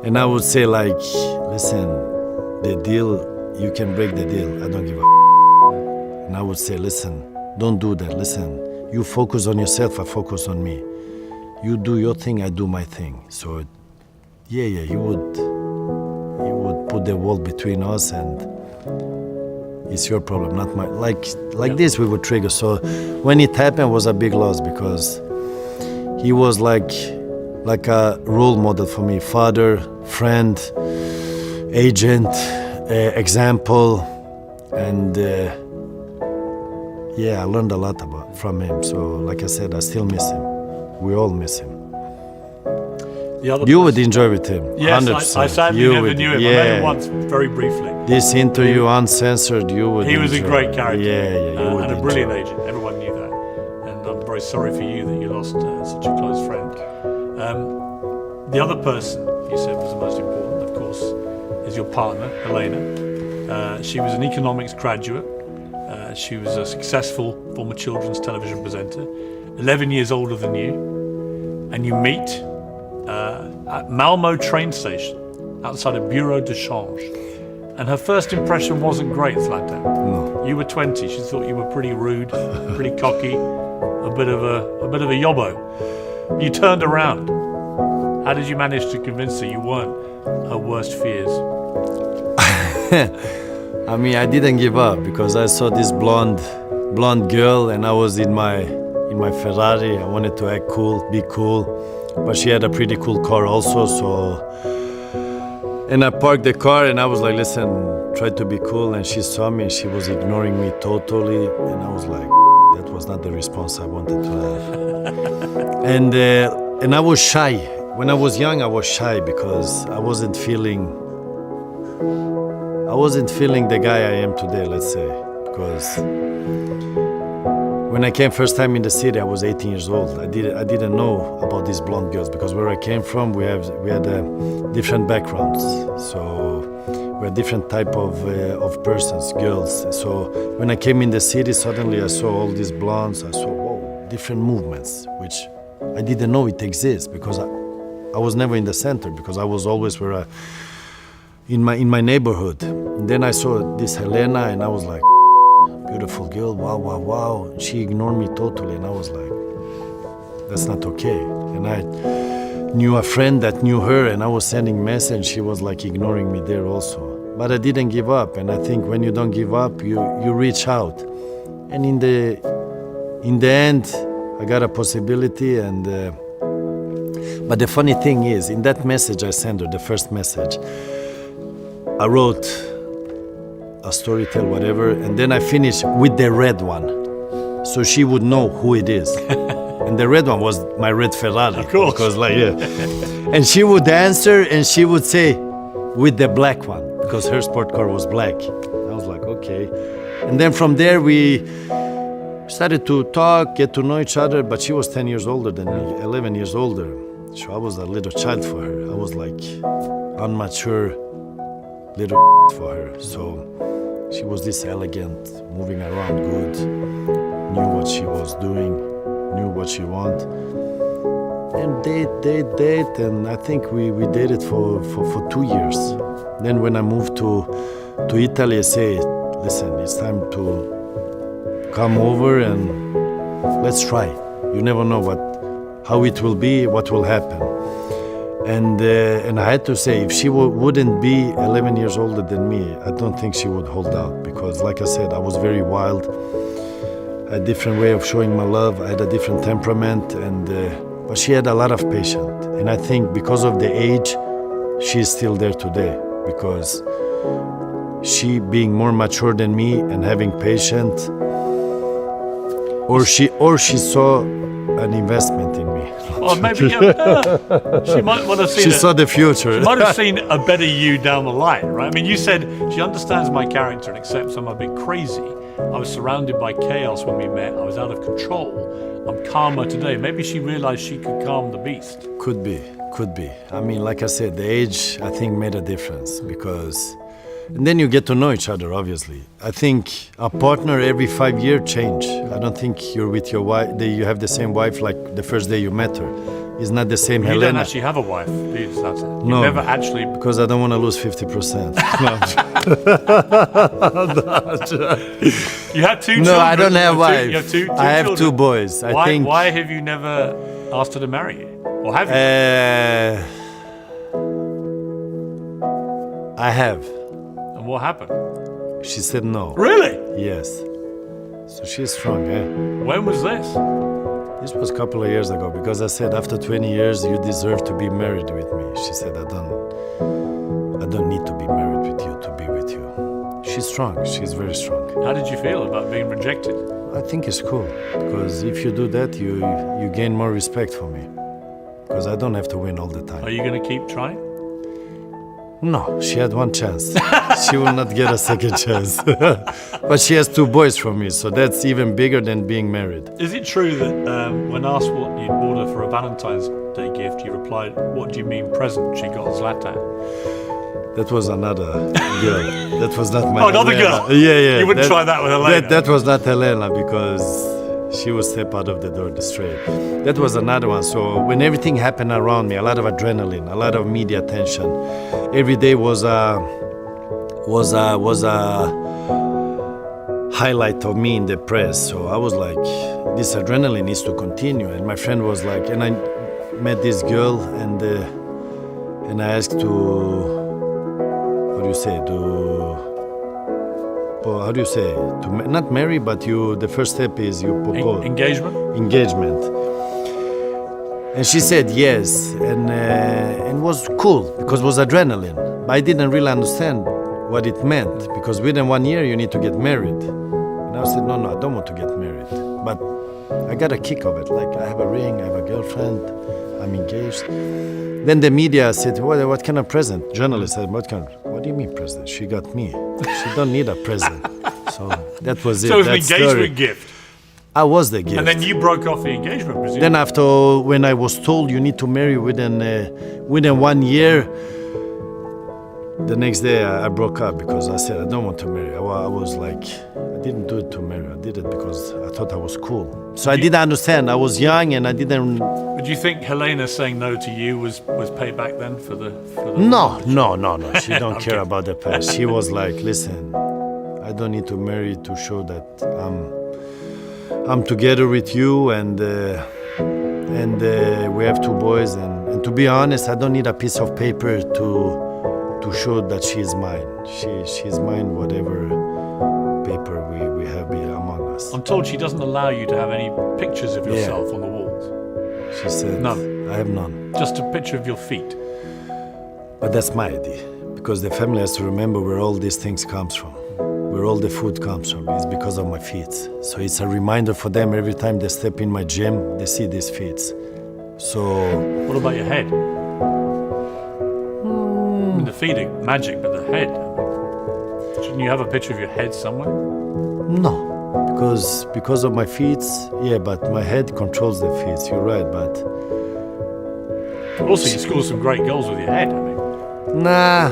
And I would say like, listen, the deal, you can break the deal. I don't give a And I would say, listen, don't do that. Listen, you focus on yourself, I focus on me. You do your thing, I do my thing. So, yeah, he would put the wall between us and it's your problem, not mine. Like this, we would trigger. So when it happened, it was a big loss because he was like a role model for me, father, friend, agent, example, and yeah, I learned a lot from him. So like I said, I still miss him. We all miss him. You would enjoy with him. Yes, 100%. I sadly never knew him. Yeah. I met him once, very briefly. This interview uncensored, you would. He was a enjoy. great character. Yeah, you would and a brilliant enjoy. agent. Everyone knew that. And I'm very sorry for you that you lost such a close friend. The other person you said was the most important, of course, is your partner, Elena. She was an economics graduate. She was a successful former children's television presenter, 11 years older than you. And you meet at Malmo train station outside of Bureau de Change. And her first impression wasn't great, Zlatan. No. You were 20. She thought you were pretty rude, pretty cocky, a bit of a yobbo. You turned around. How did you manage to convince her you weren't her worst fears? I mean, I didn't give up because I saw this blonde girl, and I was in my Ferrari. I wanted to act cool, be cool, but she had a pretty cool car also. So, and I parked the car, and I was like, "Listen, try to be cool." And she saw me, and she was ignoring me totally, and I was like, "That was not the response I wanted to have." and I was shy. When I was young, I was shy because I wasn't feeling the guy I am today, let's say. Because when I came first time in the city, I was 18 years old. I didn't know about these blonde girls because where I came from, we had different backgrounds. So we had different type of persons, girls. So when I came in the city, suddenly I saw all these blondes. I saw different movements, which I didn't know it exists because I was never in the center because I was always in my neighborhood. And then I saw this Helena, and I was like, beautiful girl, wow. She ignored me totally, and I was like, that's not okay. And I knew a friend that knew her, and I was sending message. She was like ignoring me there also. But I didn't give up, and I think when you don't give up, you reach out. And in the end, I got a possibility, and but the funny thing is, in that message I sent her, the first message, I wrote a story, tell whatever, and then I finished with the red one, so she would know who it is. And the red one was my red Ferrari. Of course. Because and she would answer, and she would say, with the black one, because her sport car was black. I was like, okay. And then from there we started to talk, get to know each other, but she was 10 years older than me, 11 years older. So I was a little child for her. I was like unmature little for her. So she was this elegant, moving around good, knew what she was doing, knew what she wanted. and date, and I think we dated for 2 years. Then when I moved to Italy, I say, listen, it's time to come over and let's try. You never know how it will be, what will happen. And I had to say, if she wouldn't be 11 years older than me, I don't think she would hold out, because like I said, I was very wild. A different way of showing my love. I had a different temperament, but she had a lot of patience. And I think because of the age, she's still there today, because she being more mature than me and having patience, or she saw an investment in me. Or maybe she might want to see. She saw the future. She might have seen a better you down the line, right? I mean, you said she understands my character and accepts I'm a bit crazy. I was surrounded by chaos when we met. I was out of control. I'm calmer today. Maybe she realized she could calm the beast. Could be. I mean, like I said, the age, I think, made a difference, because... And then you get to know each other, obviously. I think a partner every 5 years change. I don't think you're with your wife, you have the same wife like the first day you met her. It's not the same You Helena. don't actually have a wife, do you, Zlatan? No. You never actually... Because I don't want to lose 50%. You had two children. No, I don't have wife. You have two I have children. two boys. Why have you never asked her to marry you? Or have you? I have. And what happened? She said no. Really? Yes. So she's strong, eh? When was this? This was a couple of years ago, because I said after 20 years you deserve to be married with me. She said I don't need to be married with you to be with you. She's strong. She's very strong. How did you feel about being rejected? I think it's cool, because if you do that, you gain more respect for me, because I don't have to win all the time. Are you going to keep trying? No, she had one chance. She will not get a second chance. But she has two boys from me, so that's even bigger than being married. Is it true that when asked what you'd bought her for a Valentine's Day gift, you replied, "What do you mean present? She got Zlatan." That was another girl. That was not my Oh, another Helena. girl? Yeah. You wouldn't try that with Helena? That was not Helena, because she would step out of the door straight. That was another one. So when everything happened around me, a lot of adrenaline, a lot of media attention. Every day was a highlight of me in the press. So I was like, this adrenaline needs to continue. And my friend was like, and I met this girl, and I asked not marry, but the first step is you propose. Engagement. And she said yes, and it was cool, because it was adrenaline. But I didn't really understand what it meant, because within 1 year you need to get married. And I said, no, I don't want to get married. But I got a kick of it, like I have a ring, I have a girlfriend, I'm engaged. Then the media said, what kind of present? Journalists said, what do you mean present? She got me. She don't need a present. So that was it. So it was an That engagement story. gift. I was the gift. And then you broke off the engagement, presumably. Then after, when I was told you need to marry within 1 year, the next day I broke up, because I said I don't want to marry. I was like, I didn't do it to marry. I did it because I thought I was cool. So I didn't understand. I was young and I didn't. But do you think Helena saying no to you was payback then for the? No. She don't care about the past. She was like, listen, I don't need to marry to show that I'm together with you, and we have two boys. And to be honest, I don't need a piece of paper to show that she's mine. She's mine, whatever paper we have among us. I'm told she doesn't allow you to have any pictures of yourself on the walls. She said, None. I have none. Just a picture of your feet. But that's my idea, because the family has to remember where all these things comes from, where all the food comes from. It's because of my feet. So it's a reminder for them every time they step in my gym, they see these feet. So What about your head? I mean, the feet are magic, but the head. Shouldn't you have a picture of your head somewhere? no, because of my feet, yeah, but my head controls the feet. You're right, but Also, you score some great goals with your head. I mean, nah.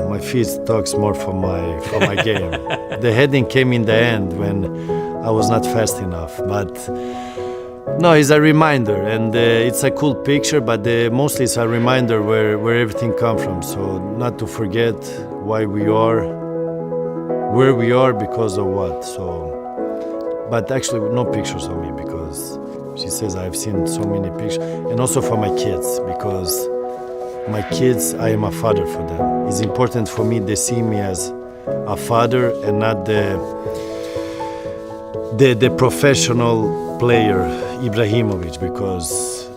My feet talks more for my game. The heading came in the end when I was not fast enough. No, it's a reminder, and it's a cool picture, but mostly it's a reminder where everything comes from. So not to forget why we are, where we are, because of what. So, but actually no pictures of me, because she says I've seen so many pictures, and also for my kids, because my kids, I am a father for them. It's important for me they see me as a father and not the professional player Ibrahimovic, because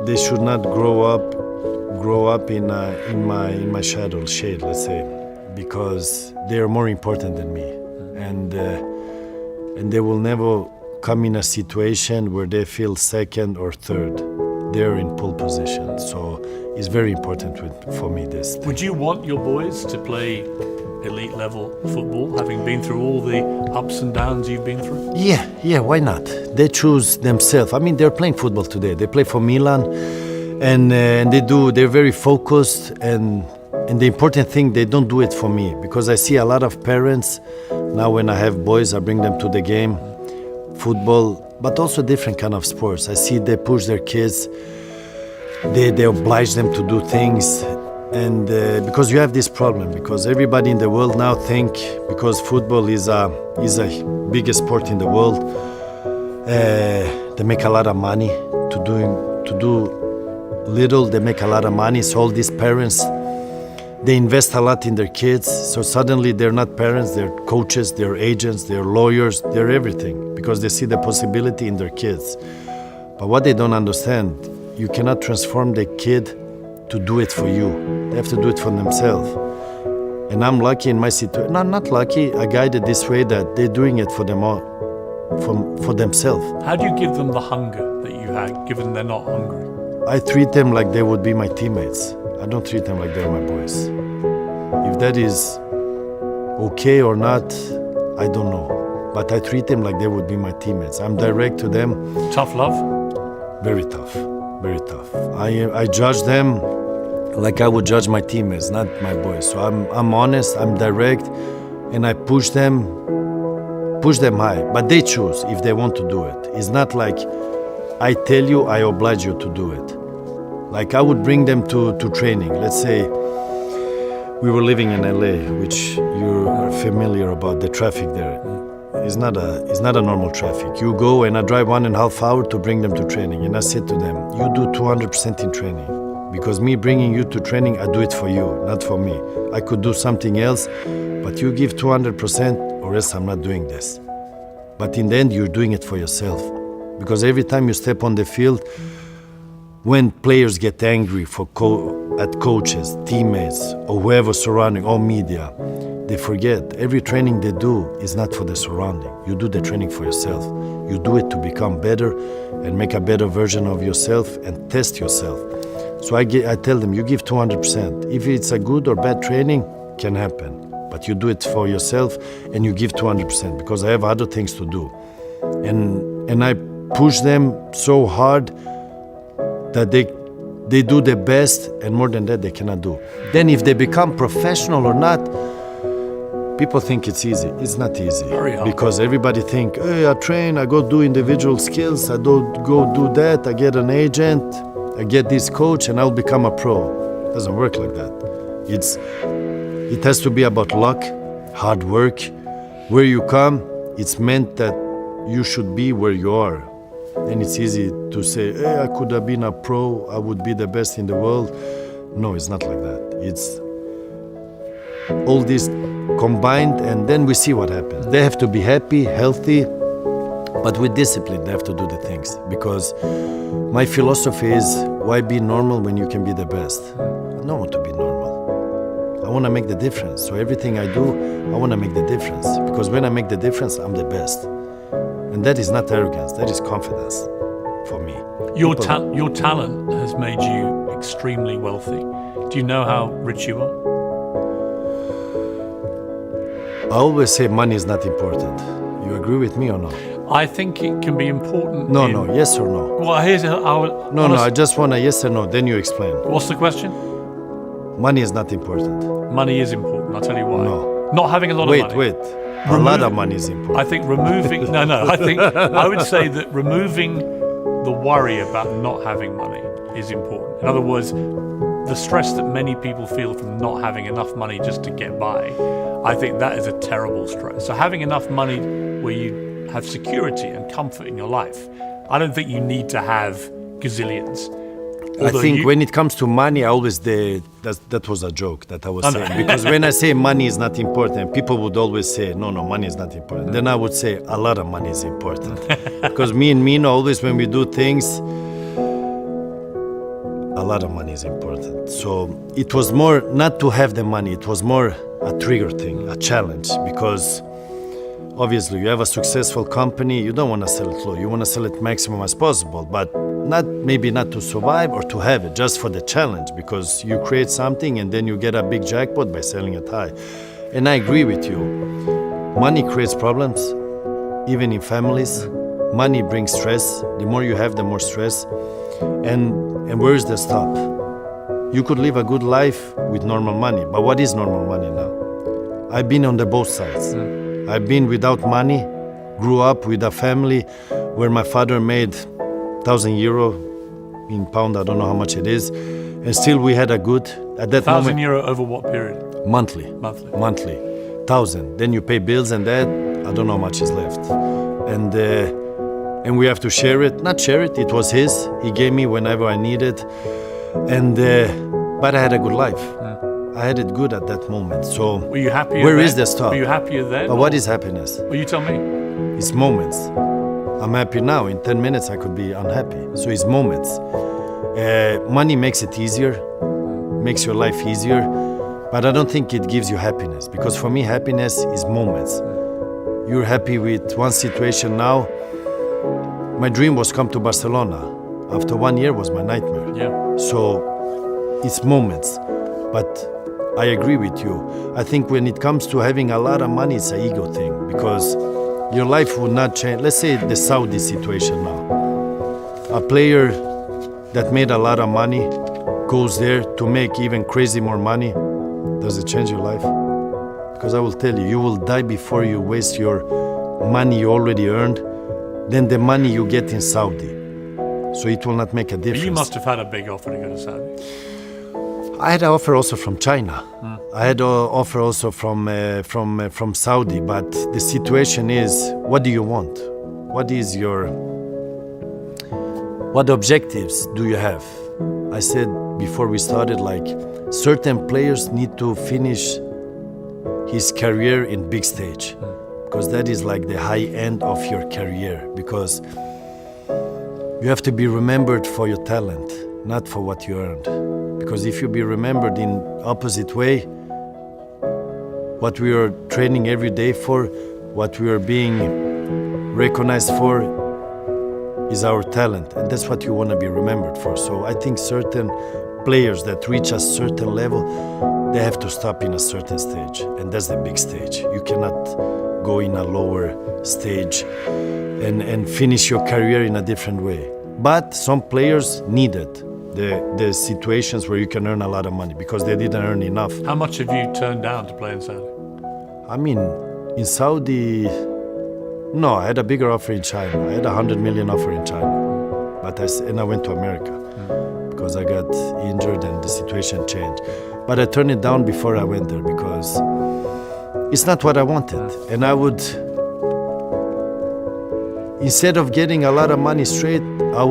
they should not grow up in my shade, let's say, because they are more important than me, and they will never come in a situation where they feel second or third. They're in pole position, so it's very important for me this thing. Would you want your boys to play elite level football, having been through all the ups and downs you've been through? Yeah, why not? They choose themselves. I mean, they're playing football today. They play for Milan, and they're very focused, and the important thing, they don't do it for me, because I see a lot of parents, now when I have boys, I bring them to the game, football, but also different kind of sports. I see they push their kids, they oblige them to do things. And because you have this problem, because everybody in the world now think, because football is a biggest sport in the world, they make a lot of money to do little. They make a lot of money. So all these parents, they invest a lot in their kids. So suddenly they're not parents, they're coaches, they're agents, they're lawyers, they're everything, because they see the possibility in their kids. But what they don't understand, you cannot transform the kid to do it for you. They have to do it for themselves. And I'm lucky in my situation. No, not lucky. I guided this way that they're doing it for them all, for themselves. How do you give them the hunger that you had, given they're not hungry? I treat them like they would be my teammates. I don't treat them like they're my boys. If that is okay or not, I don't know. But I treat them like they would be my teammates. I'm direct to them. Tough love? Very tough, very tough. I judge them like I would judge my teammates, not my boys. So I'm honest, I'm direct, and I push them high. But they choose if they want to do it. It's not like I tell you, I oblige you to do it. Like I would bring them to training. Let's say we were living in LA, which you are familiar about the traffic there. It's not a normal traffic. You go and I drive 1.5 hours to bring them to training, and I said to them, you do 200% in training, because me bringing you to training, I do it for you, not for me. I could do something else, but you give 200% or else I'm not doing this. But in the end, you're doing it for yourself, because every time you step on the field, when players get angry at coaches, teammates, or whoever surrounding, or media, they forget every training they do is not for the surrounding. You do the training for yourself. You do it to become better and make a better version of yourself and test yourself. So I tell them, you give 200%. If it's a good or bad training, can happen. But you do it for yourself and you give 200%, because I have other things to do. And I push them so hard that they do the best, and more than that they cannot do. Then if they become professional or not, people think it's easy. It's not easy. Very hard. Because everybody think, hey, I train, I go do individual skills, I don't go do that, I get an agent, I get this coach, and I'll become a pro. It doesn't work like that. It has to be about luck, hard work. Where you come, it's meant that you should be where you are. And it's easy to say, hey, I could have been a pro, I would be the best in the world. No, it's not like that. It's all this combined, and then we see what happens. They have to be happy, healthy, but with discipline they have to do the things. Because my philosophy is, why be normal when you can be the best? I don't want to be normal. I want to make the difference. So everything I do, I want to make the difference. Because when I make the difference, I'm the best. And that is not arrogance, that is confidence for me. Your talent has made you extremely wealthy. Do you know how rich you are? I always say money is not important. You agree with me or no? I think it can be important. No, yes or no? Well, here's our... No, I just want a yes or no, then you explain. What's the question? Money is not important. Money is important, I'll tell you why. No. Not having a lot of money. Wait. A lot of money is important. I think removing I would say that removing the worry about not having money is important. In other words, the stress that many people feel from not having enough money just to get by, I think that is a terrible stress. So having enough money where you have security and comfort in your life, I don't think you need to have gazillions. I think when it comes to money, I always that was a joke that I was saying. Because when I say money is not important, people would always say, no, money is not important. Then I would say a lot of money is important. Because me and Mino, always when we do things, a lot of money is important. So it was more not to have the money, it was more a trigger thing, a challenge. Because obviously you have a successful company, you don't want to sell it low, you want to sell it maximum as possible, but maybe not to survive or to have it, just for the challenge, because you create something and then you get a big jackpot by selling it high. And I agree with you. Money creates problems, even in families. Money brings stress. The more you have, the more stress. And where is the stop? You could live a good life with normal money, but what is normal money now? I've been on the both sides. I've been without money, grew up with a family where my father made 1,000 euro in pound, I don't know how much it is, and still we had a good, at that 1,000 moment, euro over what period? monthly, 1,000. Then you pay bills and that, I don't know how much is left. And we have to share it, not share it, it was his, he gave me whenever I needed, but I had a good life. I had it good at that moment. So Were you happier where then? is the stop? Were you happier then? But what is happiness? Well, you tell me. It's moments. I'm happy now. In 10 minutes, I could be unhappy. So it's moments. Money makes it easier, makes your life easier, but I don't think it gives you happiness. Because for me, happiness is moments. You're happy with one situation now. My dream was come to Barcelona. After 1 year was my nightmare. Yeah. So it's moments. But I agree with you. I think when it comes to having a lot of money, it's an ego thing, because your life would not change. Let's say the Saudi situation now. A player that made a lot of money goes there to make even crazy more money. Does it change your life? Because I will tell you, you will die before you waste your money you already earned than the money you get in Saudi. So it will not make a difference. But you must have had a big offer to go to Saudi. I had an offer also from China. I had an offer also from Saudi. But the situation is, what do you want? What objectives do you have? I said before we started, like, certain players need to finish his career in big stage, because that is like the high end of your career. Because you have to be remembered for your talent, not for what you earned. Because if you be remembered in opposite way, what we are training every day for, what we are being recognized for, is our talent, and that's what you want to be remembered for. So I think certain players that reach a certain level, they have to stop in a certain stage, and that's the big stage. You cannot go in a lower stage and finish your career in a different way. But some players needed the situations where you can earn a lot of money because they didn't earn enough. How much have you turned down to play in Saudi? I mean, in Saudi, no, I had a bigger offer in China. I had 100 million offer in China, but I went to America because I got injured and the situation changed. But I turned it down before I went there because it's not what I wanted. And I would, instead of getting a lot of money straight, I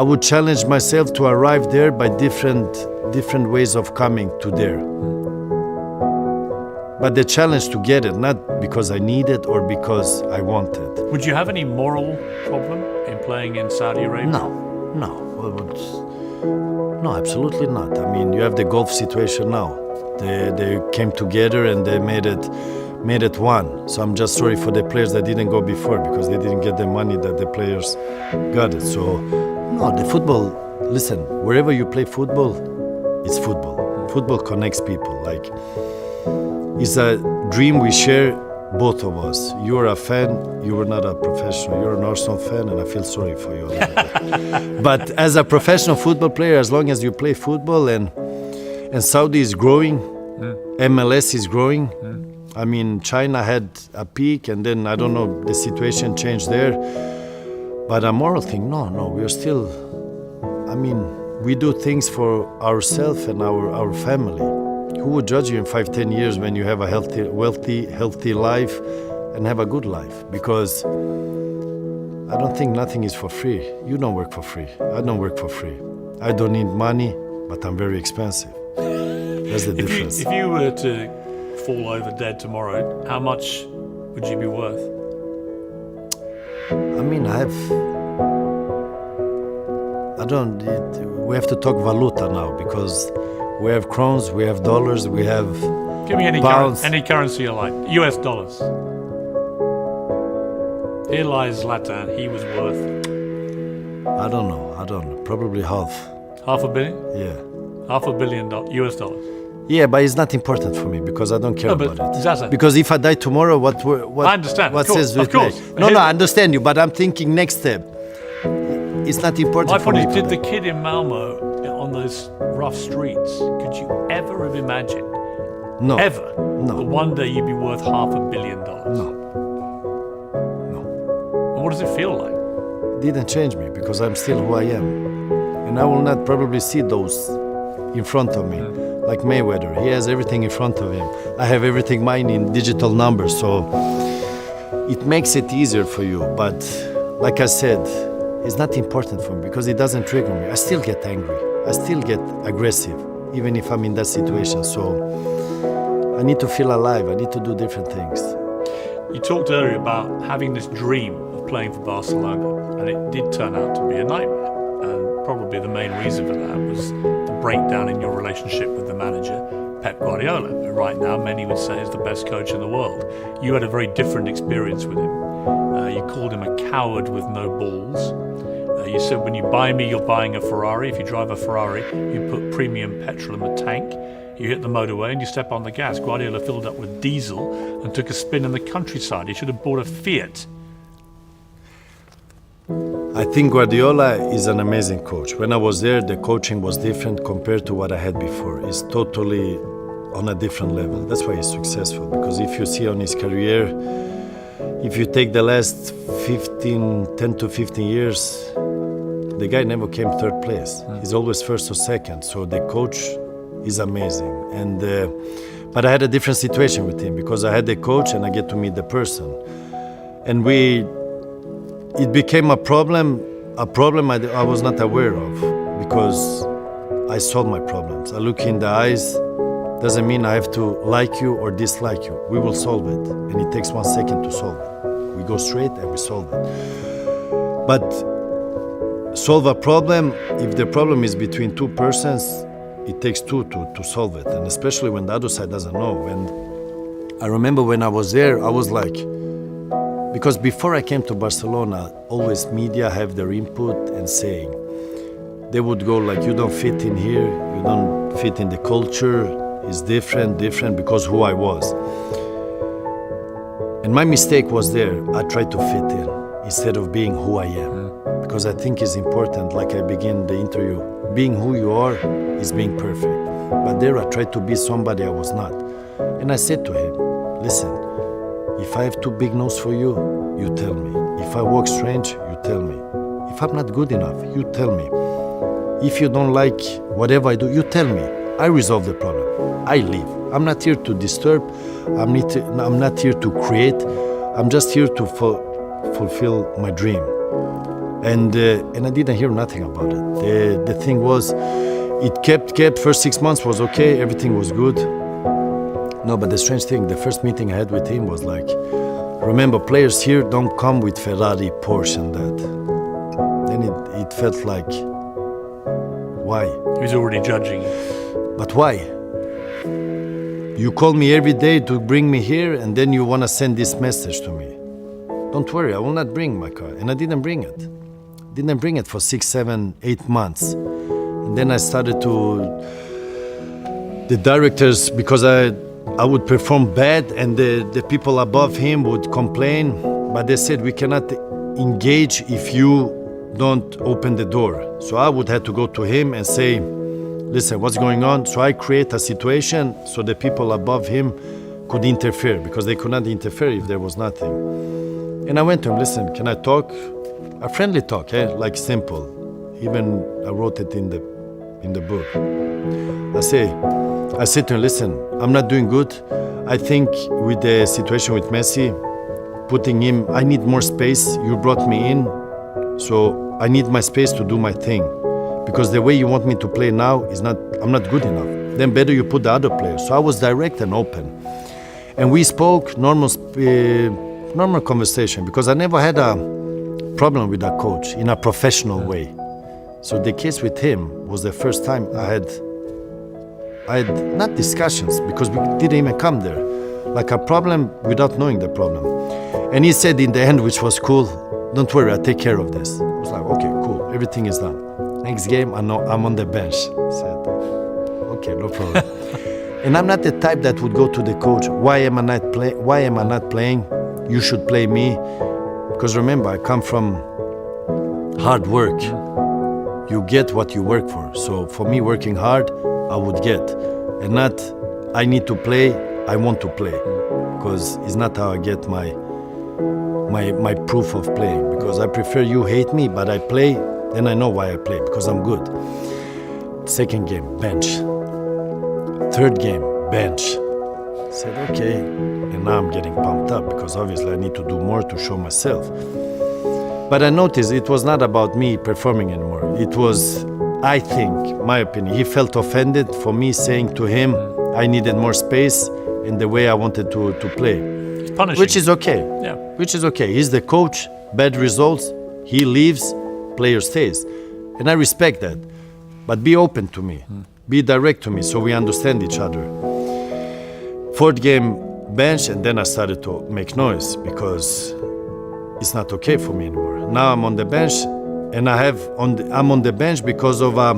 would challenge myself to arrive there by different ways of coming to there. But the challenge to get it, not because I need it or because I want it. Would you have any moral problem in playing in Saudi Arabia? No, absolutely not. I mean, you have the Gulf situation now. They came together and they made it one. So I'm just sorry for the players that didn't go before because they didn't get the money that the players got it. So, no, the football, listen, wherever you play football, it's football. Football connects people. Like, it's a dream we share, both of us. You're a fan, you were not a professional. You're an Arsenal fan, and I feel sorry for you a little bit. But as a professional football player, as long as you play football and Saudi is growing, MLS is growing, I mean, China had a peak, and then, I don't know, the situation changed there. But a moral thing, no, we're still, I mean, we do things for ourselves and our family. Who would judge you in 5-10 years when you have a healthy life and have a good life? Because I don't think nothing is for free. You don't work for free. I don't work for free. I don't need money, but I'm very expensive. That's the difference. If you were to fall over dead tomorrow, how much would you be worth? I mean, we have to talk valuta now, because we have crowns, we have dollars, we have Give me any pounds. any currency you like. US dollars. Here lies Zlatan. He was worth I don't know, probably half. $500 million? Yeah. $500 million US dollars. Yeah, but it's not important for me because I don't care No, but about it. Zlatan. Because if I die tomorrow, what I understand, what of course, says of with me? course. No, I understand you, but I'm thinking next step. It's not important My for point me. is, did the today. kid in Malmo on those rough streets, could you ever have imagined, No. ever, No. that one day you'd be worth $500 million? No. And what does it feel like? It didn't change me because I'm still who I am. And I will not probably see those in front of me. Like Mayweather, he has everything in front of him. I have everything mine in digital numbers, so it makes it easier for you. But like I said, it's not important for me because it doesn't trigger me. I still get angry. I still get aggressive, even if I'm in that situation. So I need to feel alive. I need to do different things. You talked earlier about having this dream of playing for Barcelona, and it did turn out to be a nightmare. And probably the main reason for that was the breakdown in your relationship with the manager, Pep Guardiola, who right now many would say is the best coach in the world. You had a very different experience with him. You called him a coward with no balls. You said, when you buy me, you're buying a Ferrari. If you drive a Ferrari, you put premium petrol in the tank. You hit the motorway and you step on the gas. Guardiola filled up with diesel and took a spin in the countryside. He should have bought a Fiat. I think Guardiola is an amazing coach. When I was there, the coaching was different compared to what I had before. It's totally on a different level. That's why he's successful. Because if you see on his career, if you take the last 10 to 15 years, the guy never came third place. He's always first or second. So the coach is amazing. And but I had a different situation with him because I had the coach and I get to meet the person. And it became a problem I was not aware of because I solved my problems. I look in the eyes, doesn't mean I have to like you or dislike you. We will solve it, and it takes 1 second to solve it. We go straight and we solve it. But solve a problem, if the problem is between two persons, it takes two to solve it, and especially when the other side doesn't know. And I remember when I was there, I was like, because before I came to Barcelona, always media have their input and saying. They would go like, you don't fit in here, you don't fit in the culture, it's different because who I was. And my mistake was there, I tried to fit in instead of being who I am. Because I think it's important, like I begin the interview, being who you are is being perfect. But there I tried to be somebody I was not. And I said to him, listen, if I have too big nose for you, you tell me. If I walk strange, you tell me. If I'm not good enough, you tell me. If you don't like whatever I do, you tell me. I resolve the problem. I leave. I'm not here to disturb. I'm not here to create. I'm just here to fulfill my dream. And I didn't hear nothing about it. The thing was, it kept. First 6 months was okay. Everything was good. No, but the strange thing, the first meeting I had with him was like, remember, players here don't come with Ferrari, Porsche and that. Then it felt like, why? He was already judging you. But why? You call me every day to bring me here and then you want to send this message to me. Don't worry, I will not bring my car. And I didn't bring it. Didn't bring it for 6, 7, 8 months. And then I started the directors, because I would perform bad and the people above him would complain, but they said we cannot engage if you don't open the door. So I would have to go to him and say, listen, what's going on? So I create a situation so the people above him could interfere, because they could not interfere if there was nothing. And I went to him, listen, can I talk? A friendly talk, like simple. Even I wrote it in the book. I said to him, listen, I'm not doing good. I think with the situation with Messi, putting him, I need more space. You brought me in, so I need my space to do my thing. Because the way you want me to play now I'm not good enough. Then better you put the other players. So I was direct and open. And we spoke normal conversation, because I never had a problem with a coach in a professional way. So the case with him was the first time I had not discussions, because we didn't even come there, like a problem without knowing the problem. And he said in the end, which was cool, don't worry, I'll take care of this. I was like, okay, cool, everything is done. Next game, I'm on the bench. I said, okay, no problem. And I'm not the type that would go to the coach, why am I not playing? You should play me. Because remember, I come from hard work. You get what you work for. So for me, working hard, I would get. And not, I need to play, I want to play. Because it's not how I get my proof of playing. Because I prefer you hate me, but I play, then I know why I play, because I'm good. Second game, bench. Third game, bench. I said, okay. And now I'm getting pumped up, because obviously I need to do more to show myself. But I noticed it was not about me performing anymore. It was, I think, my opinion, he felt offended for me saying to him I needed more space in the way I wanted to play. It's punishing. Which is okay. Yeah. Which is okay. He's the coach, bad results, he leaves, player stays. And I respect that. But be open to me. Be direct to me, so we understand each other. Fourth game, bench, and then I started to make noise, because it's not okay for me anymore. Now I'm on the bench, and I'm on the bench because of a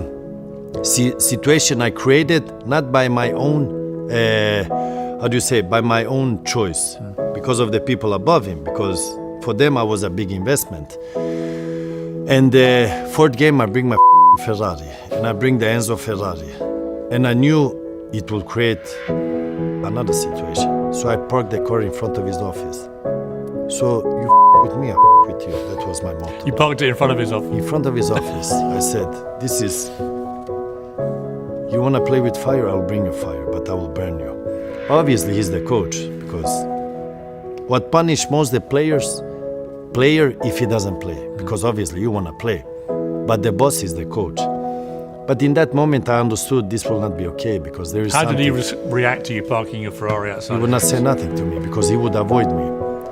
situation I created, not by my own, by my own choice, because of the people above him, because for them I was a big investment. And the fourth game I bring my Ferrari, and I bring the Enzo Ferrari, and I knew it will create another situation. So I parked the car in front of his office. So you with me, I with you. That was my motto. You parked it in front of his office? In front of his office. I said, this is, you want to play with fire, I'll bring you fire, but I will burn you. Obviously, he's the coach, because what punish most the player if he doesn't play, because obviously you want to play, but the boss is the coach. But in that moment, I understood this will not be okay, because there is How something. did he react to you parking your Ferrari outside? He would not say nothing to me, because he would avoid me.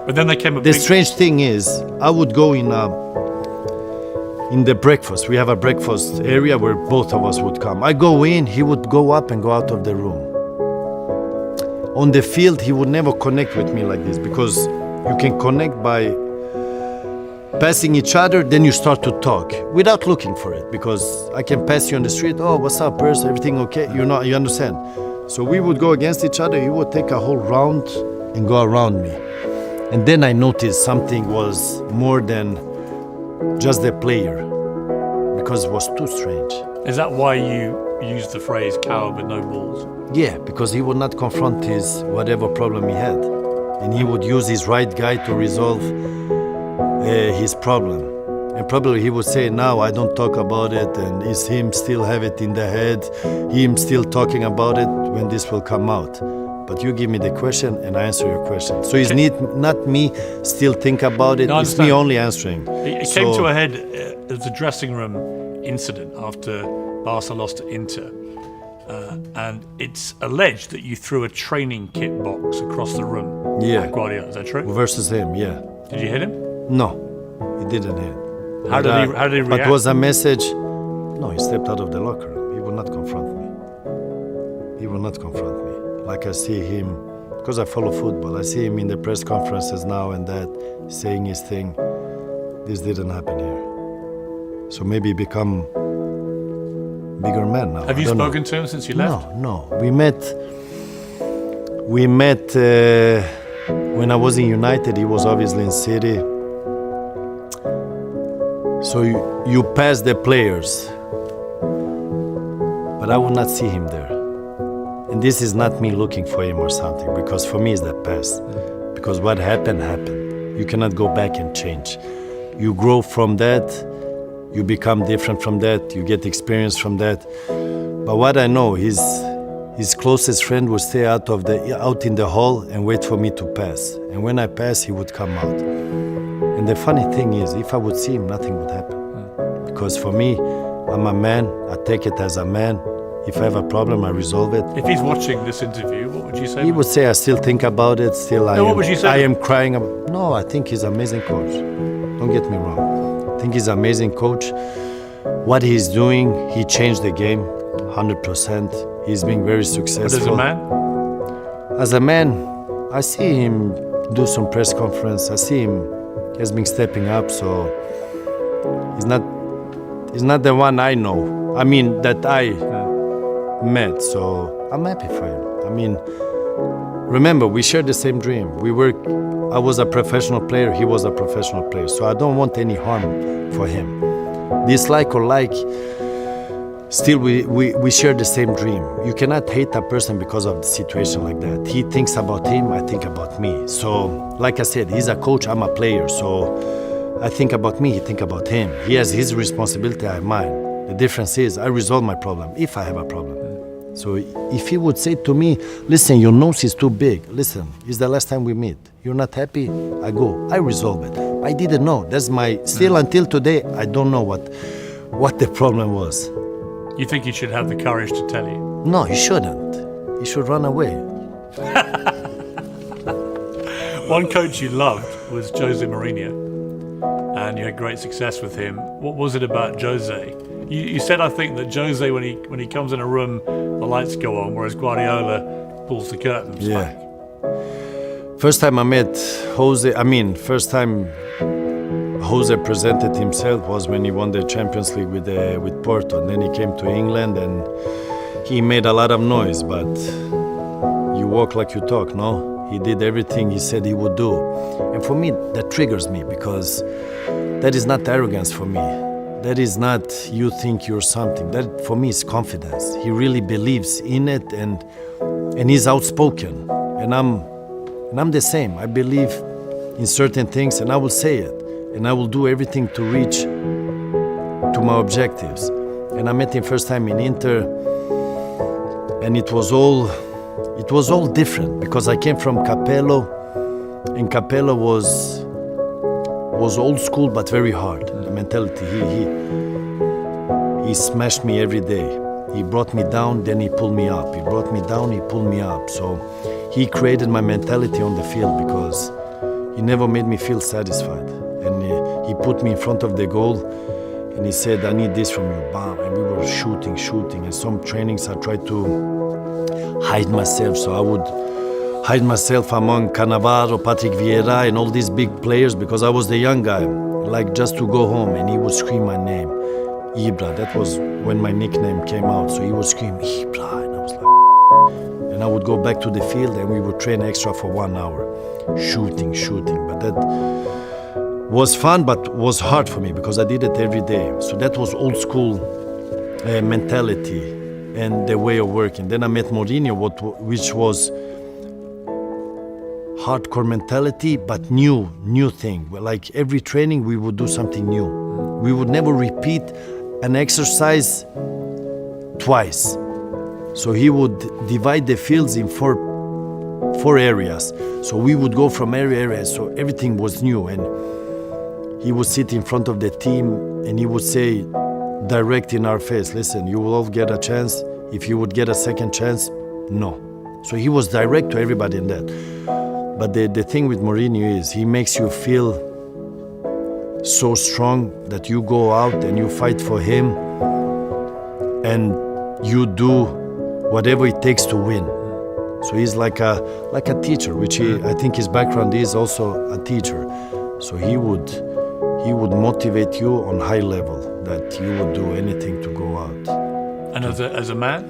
But then there came The strange thing is, I would go in the breakfast. We have a breakfast area where both of us would come. I go in, he would go up and go out of the room. On the field, he would never connect with me like this, because you can connect by passing each other, then you start to talk without looking for it, because I can pass you on the street, oh, what's up, Pers, everything okay? You understand? So we would go against each other, he would take a whole round and go around me. And then I noticed something was more than just the player, because it was too strange. Is that why you used the phrase coward with no balls? Yeah, because he would not confront his whatever problem he had. And he would use his right guy to resolve his problem. And probably he would say, now I don't talk about it, and is him still have it in the head, him still talking about it when this will come out. But you give me the question and I answer your question. So it's not me still think about it, it's me only answering. It came to a head as a dressing room incident after Barca lost to Inter. And it's alleged that you threw a training kit box across the room at Guardiola. Is that true? Versus him, yeah. Did you hit him? No, he didn't hit. How did he react? But was a message? No, he stepped out of the locker room. He will not confront me. He will not confront me. Like I see him, because I follow football, I see him in the press conferences now and that, saying his thing. This didn't happen here. So maybe become bigger man now. Have you spoken to him since you left? No. We met when I was in United. He was obviously in City. So you pass the players, but I would not see him there. And this is not me looking for him or something, because for me it's the past. Because what happened, happened. You cannot go back and change. You grow from that, you become different from that, you get experience from that. But what I know, his closest friend would stay out in the hall and wait for me to pass. And when I pass, he would come out. And the funny thing is, if I would see him, nothing would happen. Because for me, I'm a man, I take it as a man. If I have a problem, I resolve it. If he's watching this interview, what would you say? He would say, I still think about it, what would you say? I am crying about. No, I think he's an amazing coach. Don't get me wrong. I think he's an amazing coach. What he's doing, he changed the game 100%. He's being very successful. But as a man? As a man, I see him do some press conference. I see him, he has been stepping up, so he's not the one I know. I mean, that I met, so I'm happy for him. I mean, remember, we share the same dream. I was a professional player, he was a professional player, so I don't want any harm for him. Dislike or like, still we share the same dream. You cannot hate a person because of the situation like that. He thinks about him, I think about me. So, like I said, he's a coach, I'm a player, so I think about me, he think about him. He has his responsibility, I have mine. The difference is I resolve my problem if I have a problem. So if he would say to me, listen, your nose is too big. Listen, it's the last time we meet. You're not happy? I go. I resolve it. I didn't know. That's still until today, I don't know what the problem was. You think he should have the courage to tell you? No, he shouldn't. He should run away. One coach you loved was Jose Mourinho, and you had great success with him. What was it about Jose? You said, I think, that Jose, when he comes in a room, the lights go on, whereas Guardiola pulls the curtains back. First time I met Jose, first time Jose presented himself was when he won the Champions League with Porto. And then he came to England and he made a lot of noise, but you walk like you talk, no? He did everything he said he would do. And for me, that triggers me, because that is not arrogance for me. That is not you think you're something. That for me is confidence. He really believes in it, and he's outspoken. And I'm the same. I believe in certain things, and I will say it, and I will do everything to reach to my objectives. And I met him first time in Inter, and it was all different, because I came from Capello, and Capello was old school but very hard. The mentality, he smashed me every day. He brought me down, then he pulled me up. He brought me down, he pulled me up. So he created my mentality on the field, because he never made me feel satisfied. And he put me in front of the goal, and he said, I need this from you, bam. And we were shooting. And some trainings I tried to hide myself, so I would hide myself among Cannavaro, Patrick Vieira, and all these big players, because I was the young guy, like just to go home, and he would scream my name, Ibra. That was when my nickname came out, so he would scream, Ibra, and I was like, and I would go back to the field, and we would train extra for 1 hour, shooting, but that was fun, but was hard for me, because I did it every day. So that was old school mentality and the way of working. Then I met Mourinho, which was hardcore mentality, but new thing. Like every training, we would do something new. We would never repeat an exercise twice. So he would divide the fields in four areas. So we would go from area, so everything was new. And he would sit in front of the team and he would say direct in our face, listen, you will all get a chance. If you would get a second chance, no. So he was direct to everybody in that. But the thing with Mourinho is he makes you feel so strong that you go out and you fight for him and you do whatever it takes to win. So he's like a teacher, which I think his background is also a teacher. So he would motivate you on high level that you would do anything to go out. And as a man?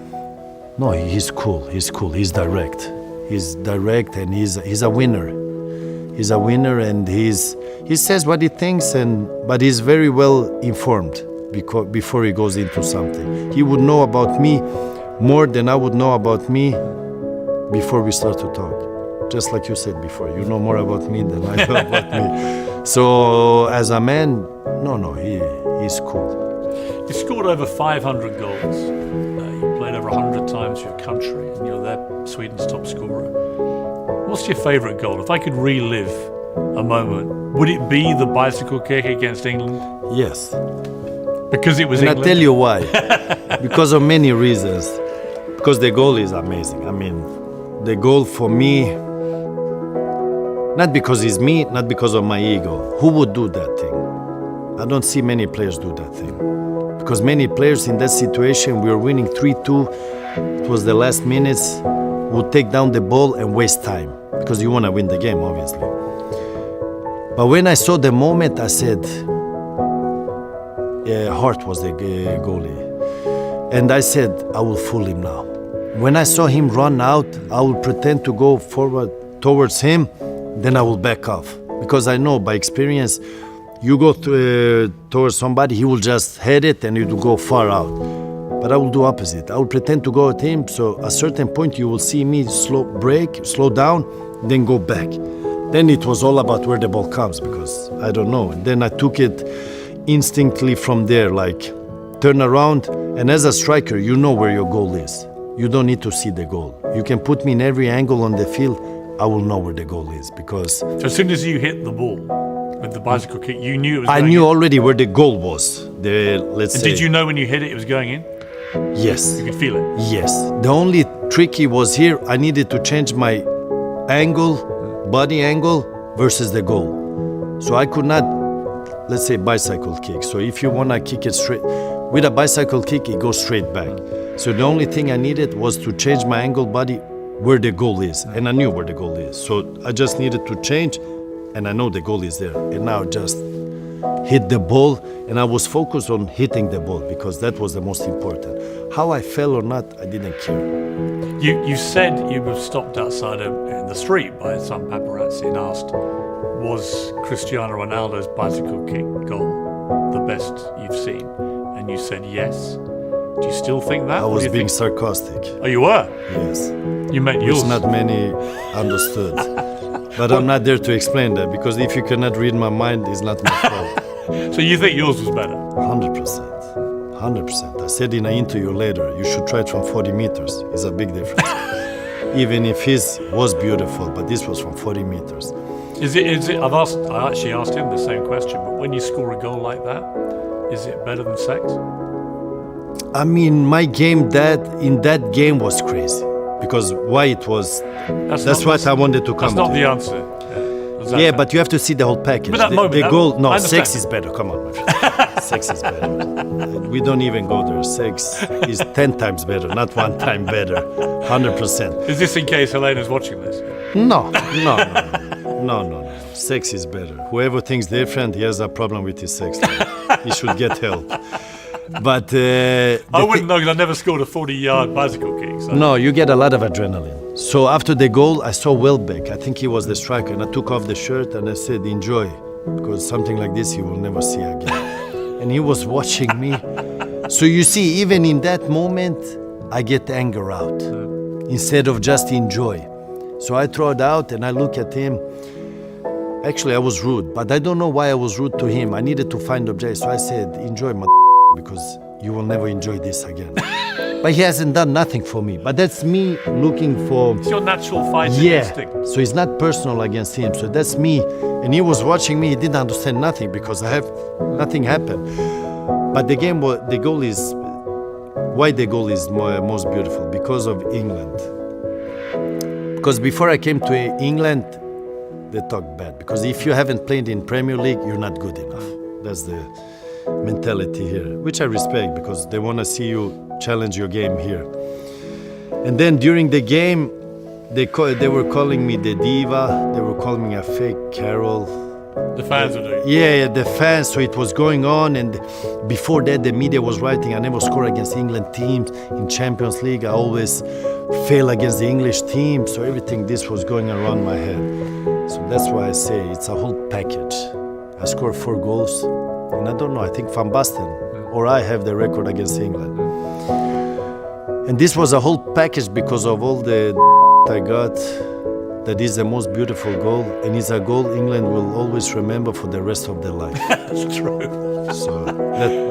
No, he's cool. He's direct. He's direct, and he's a winner. He's a winner, and he says what he thinks, but he's very well informed before he goes into something. He would know about me more than I would know about me before we start to talk. Just like you said before, you know more about me than I know about me. So as a man, he's cool. You scored over 500 goals. You played over 100 times for your country, and you're there, Sweden's top scorer. What's your favourite goal? If I could relive a moment, would it be the bicycle kick against England? Yes. Because it was And England? I'll tell you why. Because of many reasons. Because the goal is amazing. I mean, the goal for me, not because it's me, not because of my ego. Who would do that thing? I don't see many players do that thing. Because many players in that situation, we were winning 3-2. It was the last minutes, would take down the ball and waste time. Because you want to win the game, obviously. But when I saw the moment, I said, Hart was the goalie. And I said, I will fool him now. When I saw him run out, I will pretend to go forward towards him, then I will back off. Because I know by experience, you go towards somebody, he will just head it and it will go far out. But I will do opposite. I will pretend to go at him, so at a certain point you will see me slow down, then go back. Then it was all about where the ball comes, because I don't know. And then I took it instinctively from there, like turn around, and as a striker, you know where your goal is. You don't need to see the goal. You can put me in every angle on the field, I will know where the goal is, because... So as soon as you hit the ball with the bicycle kick, you knew it was I going knew in? already where the goal was. Let's And say... did you know when you hit it, it was going in? Yes. You could feel it? Yes. The only tricky was here, I needed to change my angle, body angle, versus the goal. So I could not, let's say, bicycle kick. So if you want to kick it straight, with a bicycle kick, it goes straight back. So the only thing I needed was to change my angle body where the goal is. And I knew where the goal is. So I just needed to change, and I know the goal is there. And now just hit the ball, and I was focused on hitting the ball because that was the most important. How I fell or not, I didn't care. You said you were stopped outside in the street by some paparazzi and asked, was Cristiano Ronaldo's bicycle kick goal the best you've seen? And you said yes. Do you still think that? I was being sarcastic. Oh, you were? Yes. You meant Which yours. not many understood. But I'm not there to explain that, because if you cannot read my mind, it's not my fault. So you think yours was better? 100%. 100%. I said in an interview later, you should try it from 40 meters. It's a big difference. Even if his was beautiful, but this was from 40 meters. Is it? I actually asked him the same question, but when you score a goal like that, is it better than sex? I mean, my game in that game was crazy. Because why it was, that's what I wanted to come That's not to. the answer. Yeah, Yeah, but you have to see the whole package. But that moment, the goal, no, I sex understand. is better. Come on, my friend. Sex is better. We don't even go there. Sex is 10 times better, not 1 time better. 100%. Is this in case Helena's watching this? No. Sex is better. Whoever thinks different, he has a problem with his sex life. He should get help. But I wouldn't know because I never scored a 40-yard bicycle kick. So. no, you get a lot of adrenaline. So after the goal, I saw Welbeck. I think he was the striker, and I took off the shirt and I said, "Enjoy, because something like this you will never see again." And he was watching me. So you see, even in that moment, I get anger out instead of just enjoy. So I throw it out and I look at him. Actually, I was rude, but I don't know why I was rude to him. I needed to find object, so I said, "Enjoy, because you will never enjoy this again." But he hasn't done nothing for me. But that's me looking for... It's your natural fighting instinct. So it's not personal against him. So that's me. And he was watching me. He didn't understand nothing because nothing happened. But the goal is... Why the goal is most beautiful? Because of England. Because before I came to England, they talk bad. Because if you haven't played in Premier League, you're not good enough. That's the mentality here, which I respect, because they want to see you challenge your game here. And then during the game, they were calling me the diva. They were calling me a fake Carol. The fans were doing it. Yeah, the fans. So it was going on, and before that, the media was writing, I never score against England teams in Champions League. I always fail against the English team. So everything this was going around my head. So that's why I say it's a whole package. I scored 4 goals, and I don't know. I think Van Basten or I have the record against England. And this was a whole package because of all the I got. That is the most beautiful goal, and it's a goal England will always remember for the rest of their life. That's true. So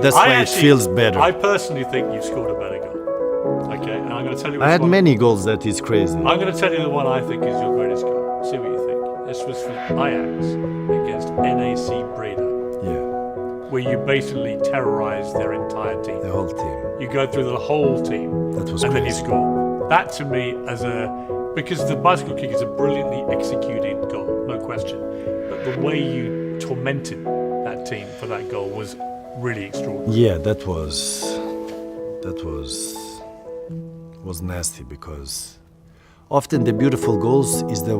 that's why it feels better. I personally think you've scored a better goal. Okay, and I'm going to tell you. I had many goals that is crazy. I'm going to tell you the one I think is your greatest goal. See what you think. This was for Ajax against NAC Breda, Yeah, where you basically terrorised their entire team. the whole team. You go through the whole team, That was and then you crazy. score. That to me, because the bicycle kick is a brilliantly executed goal, no question. But the way you tormented that team for that goal was really extraordinary. Yeah, that was nasty because often the beautiful goals is the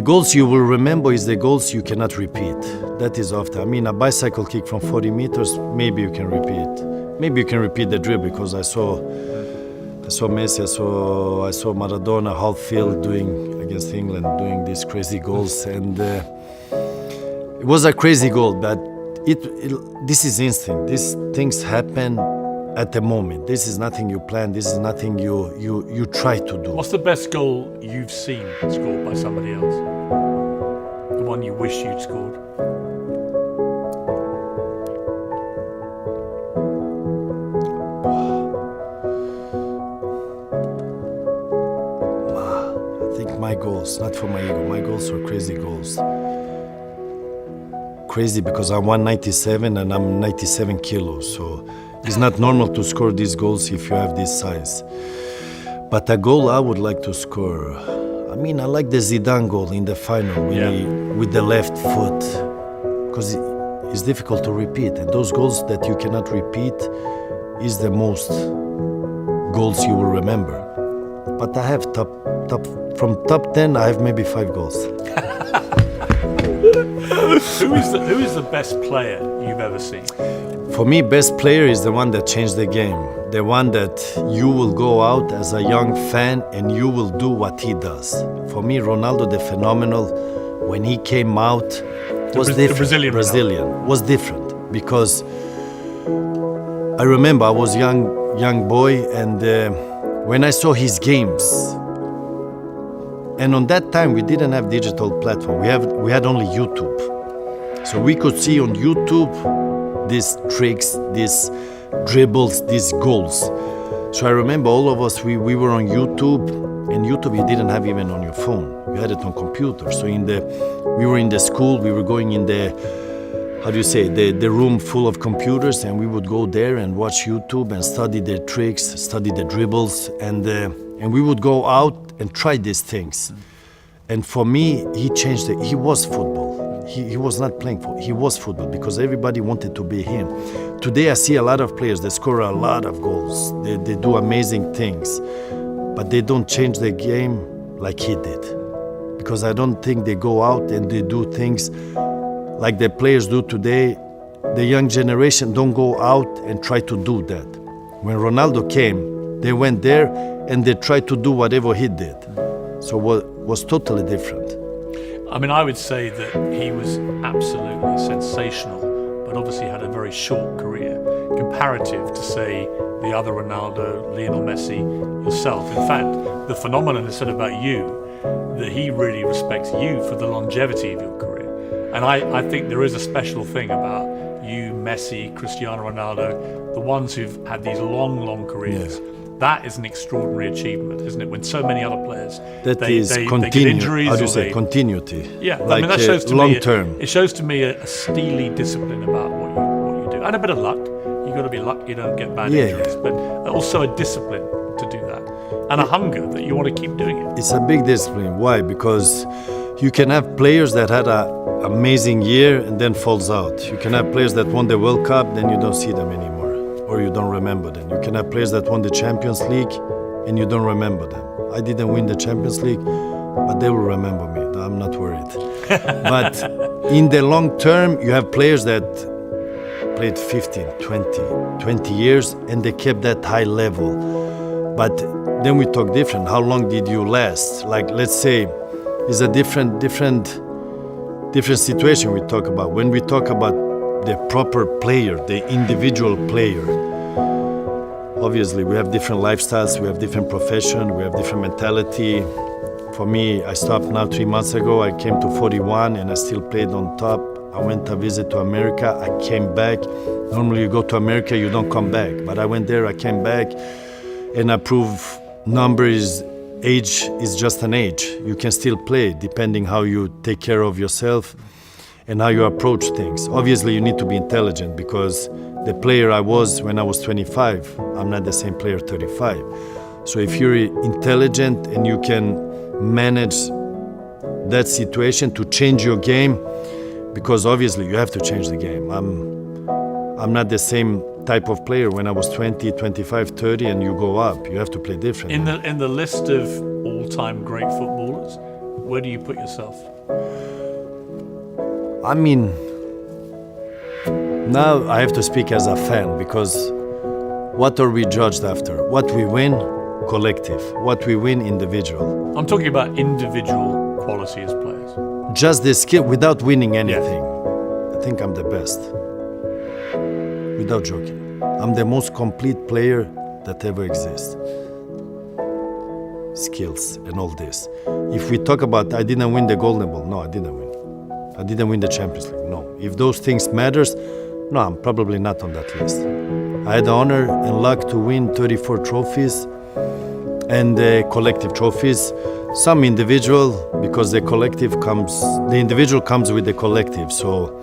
goals you will remember is the goals you cannot repeat. That is often. I mean, a bicycle kick from 40 meters, maybe you can repeat. Maybe you can repeat the dribble because I saw Messi, I saw Maradona, half field doing against England, doing these crazy goals, and it was a crazy goal. But this is instinct. These things happen at the moment. This is nothing you plan. This is nothing you try to do. What's the best goal you've seen scored by somebody else? The one you wish you'd scored? I think my goals, not for my ego, my goals are crazy goals. Crazy because I'm 197 and I'm 97 kilos, so it's not normal to score these goals if you have this size. But a goal I would like to score, I mean, I like the Zlatan goal in the final with the left foot, because it's difficult to repeat, and those goals that you cannot repeat is the most goals you will remember. But I have from top 10, I have maybe 5 goals. Who is the best player you've ever seen? For me, best player is the one that changed the game. The one that you will go out as a young fan and you will do what he does. For me, Ronaldo, the phenomenal, when he came out, was different. The Brazilian was different because I remember I was young boy, and when I saw his games. And on that time, we didn't have digital platform. We had only YouTube. So we could see on YouTube these tricks, these dribbles, these goals. So I remember all of us, we were on YouTube, and YouTube you didn't have even on your phone. You had it on computer. So we were in the school, we were going in the, the room full of computers, and we would go there and watch YouTube and study the tricks, study the dribbles, and we would go out and try these things. And for me, he changed it. He was football. He was not playing football. He was football because everybody wanted to be him. Today I see a lot of players that score a lot of goals. They do amazing things, but they don't change the game like he did. Because I don't think they go out and they do things like the players do today. The young generation don't go out and try to do that. When Ronaldo came, they went there and they tried to do whatever he did. So it was totally different. I mean, I would say that he was absolutely sensational, but obviously had a very short career, comparative to, say, the other Ronaldo, Lionel Messi, yourself. In fact, the phenomenon is said about you, that he really respects you for the longevity of your career. And I think there is a special thing about you, Messi, Cristiano Ronaldo, the ones who've had these long careers. Yeah. That is an extraordinary achievement, isn't it? When so many other players they get injuries. How do you say continuity? Yeah, like I mean, that shows to long me term. It shows to me a steely discipline about what you do, and a bit of luck. You got to be lucky you don't get bad injuries, but also a discipline to do that, and a hunger that you want to keep doing it. It's a big discipline. Why? Because you can have players that had an amazing year and then falls out. You can have players that won the World Cup, then you don't see them anymore. Or you don't remember them. You can have players that won the Champions League and you don't remember them. I didn't win the Champions League, but they will remember me. I'm not worried. But in the long term, you have players that played 15, 20 years and they kept that high level. But then we talk different. How long did you last? Like, let's say, it's a different situation we talk about. When we talk about the proper player, the individual player. Obviously, we have different lifestyles, we have different profession, we have different mentality. For me, I stopped now 3 months ago. I came to 41 and I still played on top. I went a visit to America. I came back. Normally you go to America, you don't come back. But I went there, I came back, and I proved age is just an age. You can still play depending how you take care of yourself and how you approach things. Obviously, you need to be intelligent because the player I was when I was 25, I'm not the same player 35. So if you're intelligent and you can manage that situation to change your game, because obviously you have to change the game. I'm not the same type of player when I was 20, 25, 30 and you go up. You have to play different. In the list of all-time great footballers, where do you put yourself? I mean, now I have to speak as a fan because what are we judged after? What we win, collective. What we win, individual. I'm talking about individual quality as players. Just the skill without winning anything. I think I'm the best. Without joking. I'm the most complete player that ever exists. Skills and all this. If we talk about I didn't win the Golden Ball, no, I didn't win. I didn't win the Champions League, no. If those things matters, no, I'm probably not on that list. I had the honor and luck to win 34 trophies and collective trophies. Some individual, because the individual comes with the collective. So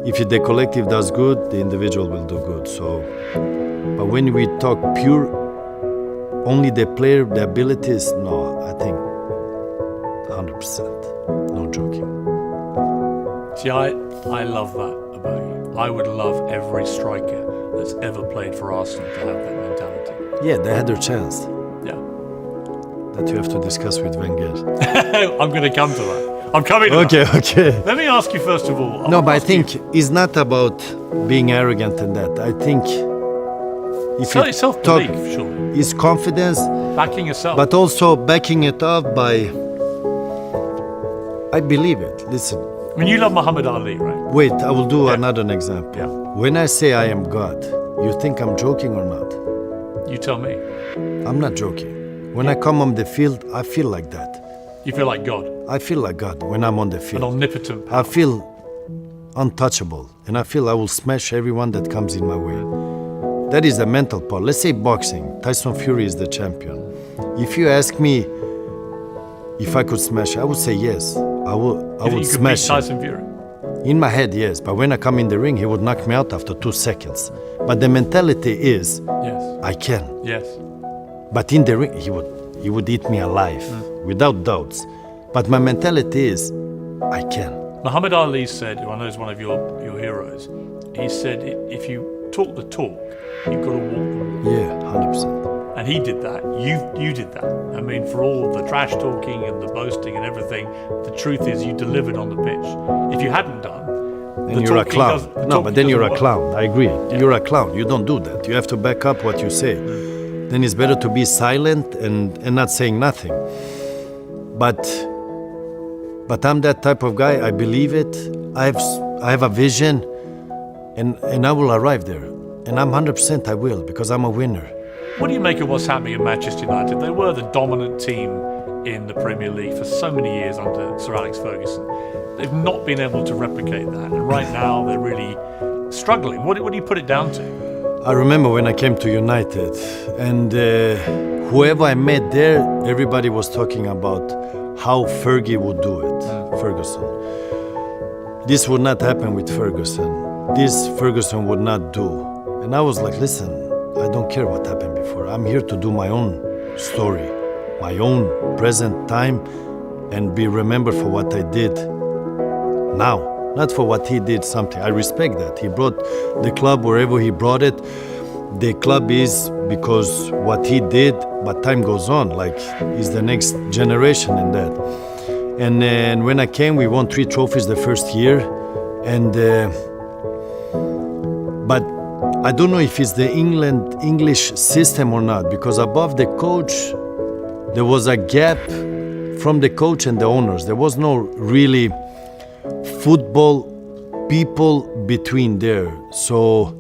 if the collective does good, the individual will do good. So, but when we talk pure, only the player, the abilities, no, I think 100%, no joking. See, I love that about you. I would love every striker that's ever played for Arsenal to have that mentality. Yeah, they had their chance. Yeah. That you have to discuss with Wenger. I'm going to come to that. I'm coming to that. Okay. Let me ask you first of all. No, but I think it's not about being arrogant and that. I think if you self-belief, talk, surely. is confidence, Backing yourself. but also backing it up by, I believe it. Listen, I mean, you love Muhammad Ali, right? wait, I will do another example. Yeah. When I say I am God, you think I'm joking or not? You tell me. I'm not joking. When I come on the field, I feel like that. You feel like God, I feel like God when I'm on the an field. omnipotent. I feel untouchable, and I feel I will smash everyone that comes in my way. That is the mental part. Let's say boxing. Tyson Fury is the champion. If you ask me if I could smash, I would say yes. I would You could smash beat him. Tyson Fury. In my head, yes. But when I come in the ring, he would knock me out after 2 seconds. But the mentality is, Yes. I can. Yes. But in the ring, he would eat me alive, without doubts. But my mentality is, I can. Muhammad Ali said, who I know is one of your heroes, he said, if you talk the talk, you've got to walk the walk. Yeah, 100%. And he did that. You did that. I mean, for all the trash talking and the boasting and everything, the truth is you delivered on the pitch. If you hadn't done, Then you're a clown. No, but then you're a clown. I agree. You're a clown. You don't do that. You have to back up what you say. Then it's better to be silent and not saying nothing. But I'm that type of guy. I believe it. I have a vision, and I will arrive there. And I'm 100% I will, because I'm a winner. what do you make of what's happening at Manchester United? They were the dominant team in the Premier League for so many years under Sir Alex Ferguson. They've not been able to replicate that, and right now they're really struggling. What do you put it down to? I remember when I came to United, and whoever I met there, everybody was talking about how Fergie would do it, Ferguson. This would not happen with Ferguson. This Ferguson would not do. And I was like, listen, I don't care what happened before. I'm here to do my own story, my own present time, and be remembered for what I did now, not for what he did something. I respect that. He brought the club wherever he brought it. The club is because what he did, but time goes on, like he's the next generation in that. And when I came, we won 3 trophies the first year. And but I don't know if it's the English system or not, because above the coach, there was a gap from the coach and the owners. There was no really football people between there. So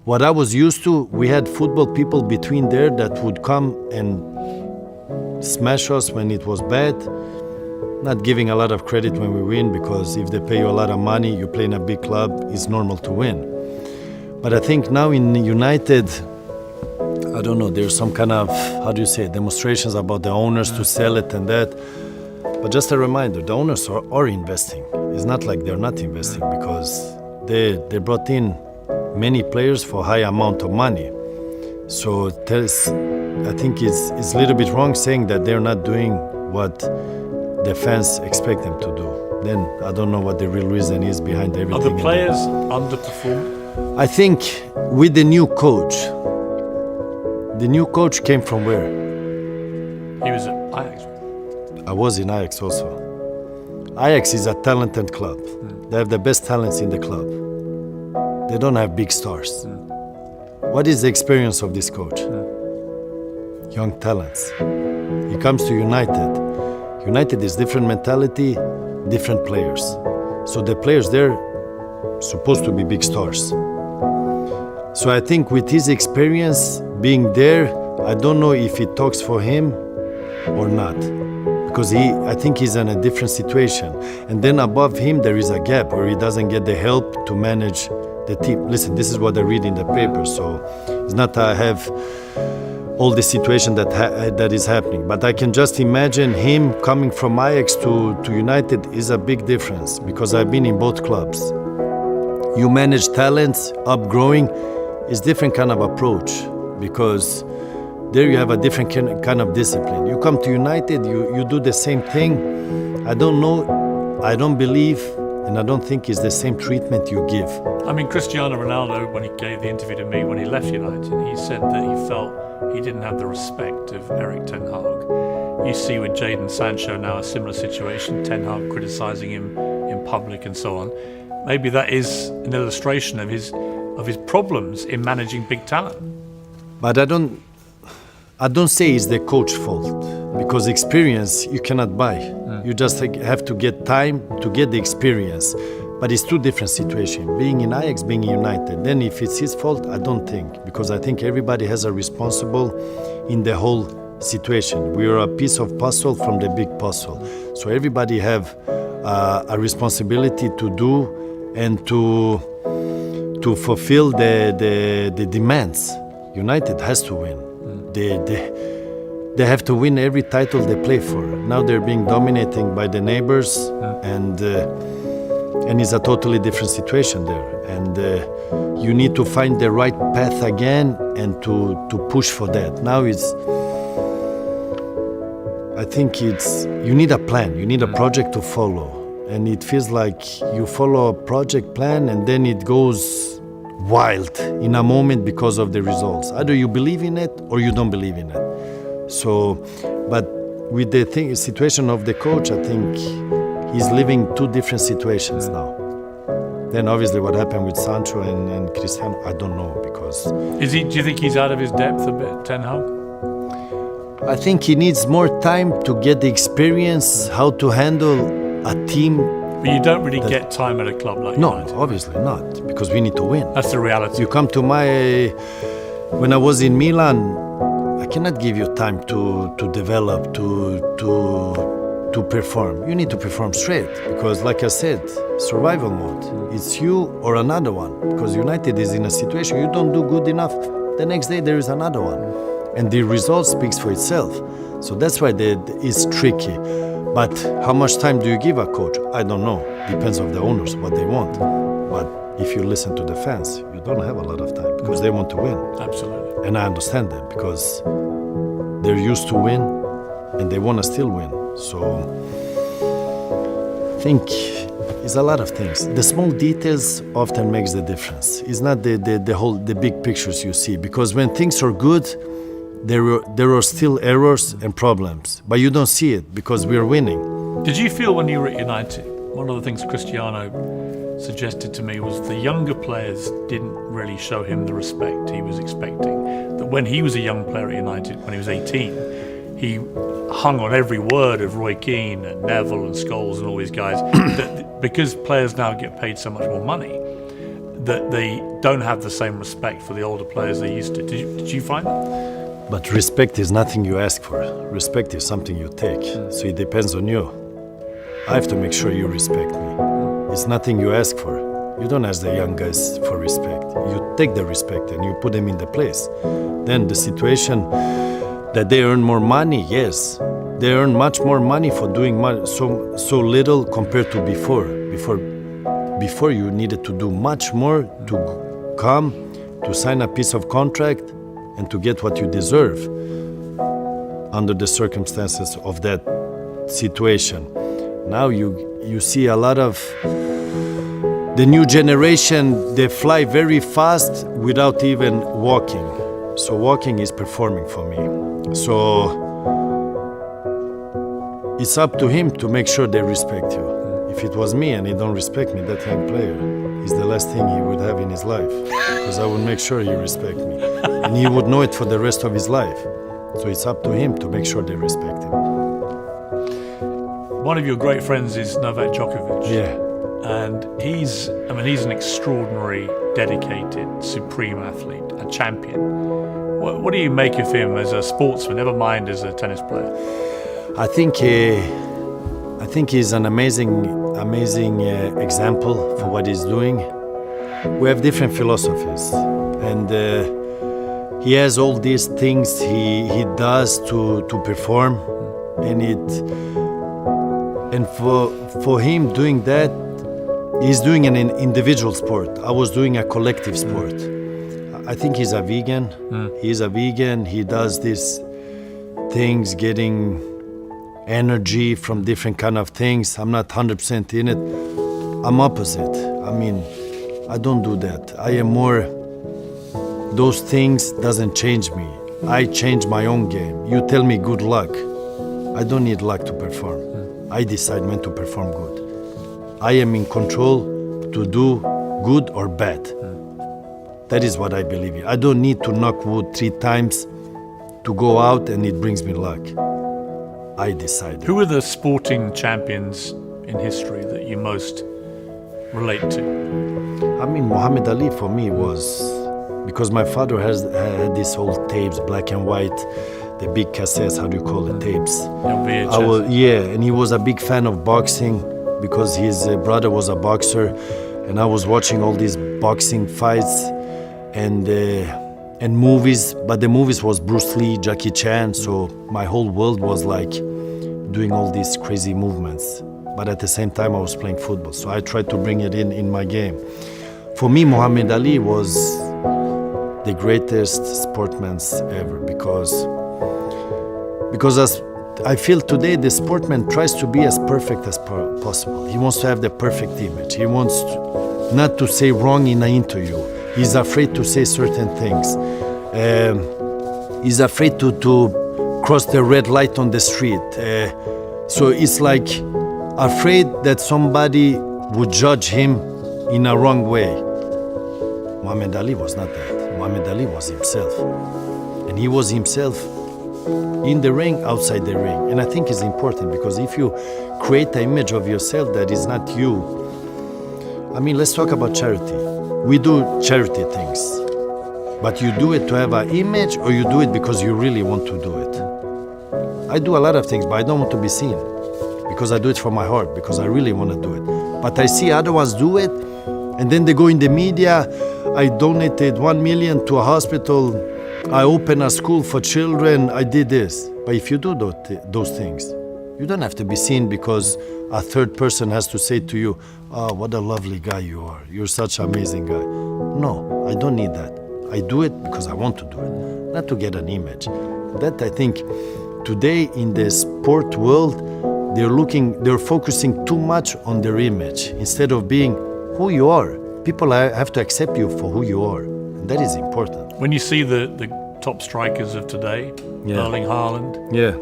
what I was used to, we had football people between there that would come and smash us when it was bad. Not giving a lot of credit when we win, because if they pay you a lot of money, you play in a big club, it's normal to win. But I think now in United, I don't know, there's some kind of, how do you say, demonstrations about the owners to sell it and that. But just a reminder, the owners are investing. It's not like they're not investing, because they brought in many players for high amount of money. So I think it's a little bit wrong saying that they're not doing what the fans expect them to do. Then I don't know what the real reason is behind everything. Are the players underperformed? I think with the new coach came from where? He was at Ajax. I was in Ajax also. Ajax is a talented club. They have the best talents in the club. They don't have big stars. What is the experience of this coach? Young talents. He comes to United. United is different mentality, different players. So the players there supposed to be big stars. So I think with his experience being there, I don't know if it talks for him or not. Because I think he's in a different situation. And then above him, there is a gap where he doesn't get the help to manage the team. Listen, this is what I read in the paper, so it's not that I have all the situation that is happening. But I can just imagine him coming from Ajax to United is a big difference, because I've been in both clubs. You manage talents, upgrowing, is different kind of approach, because there you have a different kind of discipline. You come to United, you do the same thing. I don't know, I don't believe, and I don't think it's the same treatment you give. I mean, Cristiano Ronaldo, when he gave the interview to me when he left United, he said that he felt he didn't have the respect of Eric Ten Hag. You see with Jadon Sancho now a similar situation, Ten Hag criticising him in public and so on. Maybe that is an illustration of his problems in managing big talent. But I don't say it's the coach's fault, because experience you cannot buy. You just have to get time to get the experience. But it's two different situations, being in Ajax, being in United. Then if it's his fault, I don't think, because I think everybody has a responsible in the whole situation. We are a piece of puzzle from the big puzzle. So everybody have a responsibility to do and to fulfill the demands. United has to win. They have to win every title they play for. Now they're being dominated by the neighbors, and it's a totally different situation there. And you need to find the right path again and to push for that. Now I think you need a plan, you need a project to follow. And it feels like you follow a project plan and then it goes wild in a moment because of the results. Either you believe in it or you don't believe in it. So, but with the situation of the coach, I think he's living two different situations now. Then obviously what happened with Sancho and Cristiano, I don't know, because... Do you think he's out of his depth a bit, Ten Hag? I think he needs more time to get the experience, how to handle a team. But you don't really get time at a club like United. No, obviously not, because we need to win. That's the reality. You come to when I was in Milan, I cannot give you time to develop, to perform. You need to perform straight, because like I said, survival mode. It's you or another one, because United is in a situation you don't do good enough, the next day there is another one. And the result speaks for itself. So that's why it's tricky. But how much time do you give a coach? I don't know. Depends on the owners, what they want. But if you listen to the fans, you don't have a lot of time, because they want to win. Absolutely. And I understand them, because they're used to win and they want to still win. So I think it's a lot of things. The small details often makes the difference. It's not the big pictures you see, because when things are good, there are still errors and problems, but you don't see it because we're winning. Did you feel when you were at United, one of the things Cristiano suggested to me was the younger players didn't really show him the respect he was expecting? That when he was a young player at United, when he was 18, he hung on every word of Roy Keane and Neville and Scholes and all these guys, that because players now get paid so much more money, that they don't have the same respect for the older players they used to. Did you find that? But respect is nothing you ask for. Respect is something you take. So it depends on you. I have to make sure you respect me. It's nothing you ask for. You don't ask the young guys for respect. You take the respect and you put them in the place. Then the situation that they earn more money, yes. They earn much more money for doing so little compared to before. Before you needed to do much more to come, to sign a piece of contract and to get what you deserve under the circumstances of that situation. Now you see a lot of the new generation, they fly very fast without even walking. So walking is performing for me. So it's up to him to make sure they respect you. If it was me and he don't respect me, that young player is the last thing he would have in his life. Because I would make sure he respect me. And he would know it for the rest of his life. So it's up to him to make sure they respect him. One of your great friends is Novak Djokovic. Yeah. And he's an extraordinary, dedicated, supreme athlete, a champion. What do you make of him as a sportsman, never mind as a tennis player? I think he's an amazing example for what he's doing. We have different philosophies, and he has all these things he does to perform, and for him doing that, he's doing an individual sport. I was doing a collective sport. I think he's a vegan. He's a vegan. He does these things, getting energy from different kind of things. I'm not 100% in it. I'm opposite. I mean, I don't do that. I am more, those things doesn't change me. I change my own game. You tell me good luck. I don't need luck to perform. I decide when to perform good. I am in control to do good or bad. That is what I believe in. I don't need to knock wood 3 times to go out and it brings me luck. I decide. Who are the sporting champions in history that you most relate to? I mean, Muhammad Ali for me was, because my father had these old tapes, black and white, the big cassettes, how do you call it, tapes. VHS. And he was a big fan of boxing because his brother was a boxer, and I was watching all these boxing fights and movies, but the movies was Bruce Lee, Jackie Chan, so my whole world was like doing all these crazy movements. But at the same time I was playing football, so I tried to bring it in my game. For me, Muhammad Ali was the greatest sportsman ever because as I feel today, the sportsman tries to be as perfect as possible. He wants to have the perfect image. He wants not to say wrong in an interview. He's afraid to say certain things. He's afraid to cross the red light on the street. So it's like afraid that somebody would judge him in a wrong way. Muhammad Ali was not that. Muhammad Ali was himself. And he was himself in the ring, outside the ring. And I think it's important because if you create an image of yourself that is not you, I mean, let's talk about charity. We do charity things, but you do it to have an image or you do it because you really want to do it. I do a lot of things, but I don't want to be seen because I do it from my heart, because I really want to do it. But I see other ones do it, and then they go in the media. I donated 1 million to a hospital. I opened a school for children. I did this. But if you do those things, you don't have to be seen because a third person has to say to you, "Oh, what a lovely guy you are. You're such an amazing guy." No, I don't need that. I do it because I want to do it, not to get an image. That I think today in the sport world, they're focusing too much on their image instead of being who you are. People have to accept you for who you are. And that is important. When you see the top strikers of today, Erling Haaland,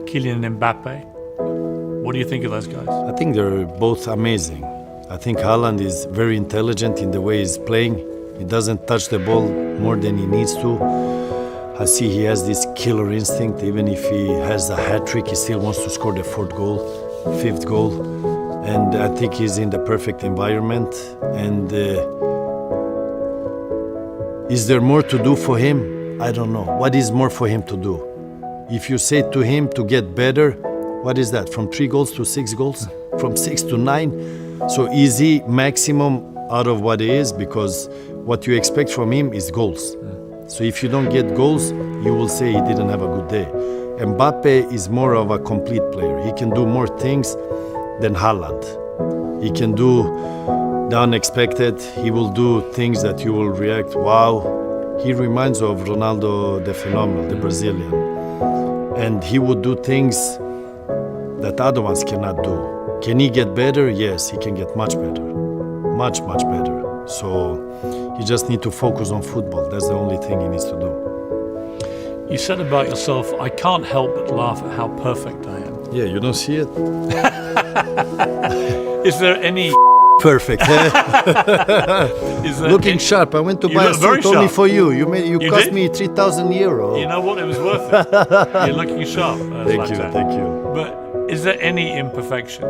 Kylian Mbappe, what do you think of those guys? I think they're both amazing. I think Haaland is very intelligent in the way he's playing. He doesn't touch the ball more than he needs to. I see he has this killer instinct. Even if he has a hat-trick, he still wants to score the 4th goal, 5th goal. And I think he's in the perfect environment. And Is there more to do for him? I don't know. What is more for him to do? If you say to him to get better, what is that? From 3 goals to 6 goals? From 6 to 9? So easy maximum out of what it is, because what you expect from him is goals. So if you don't get goals, you will say he didn't have a good day. Mbappe is more of a complete player. He can do more things than Haaland. He can do the unexpected. He will do things that you will react, wow. He reminds of Ronaldo the Phenomenal, the Brazilian. And he would do things that other ones cannot do. Can he get better? Yes, he can get much better. Much, much better. So he just need to focus on football. That's the only thing he needs to do. You said about yourself, I can't help but laugh at how perfect I am. Yeah, you don't see it? Is there any... Perfect. Is there Looking any- sharp. I went to You buy a look very suit only sharp. for you. You You cost did? me 3,000 euro. You know what? It was worth it. You're looking sharp. Thank you, Zlatan. thank you. But is there any imperfection?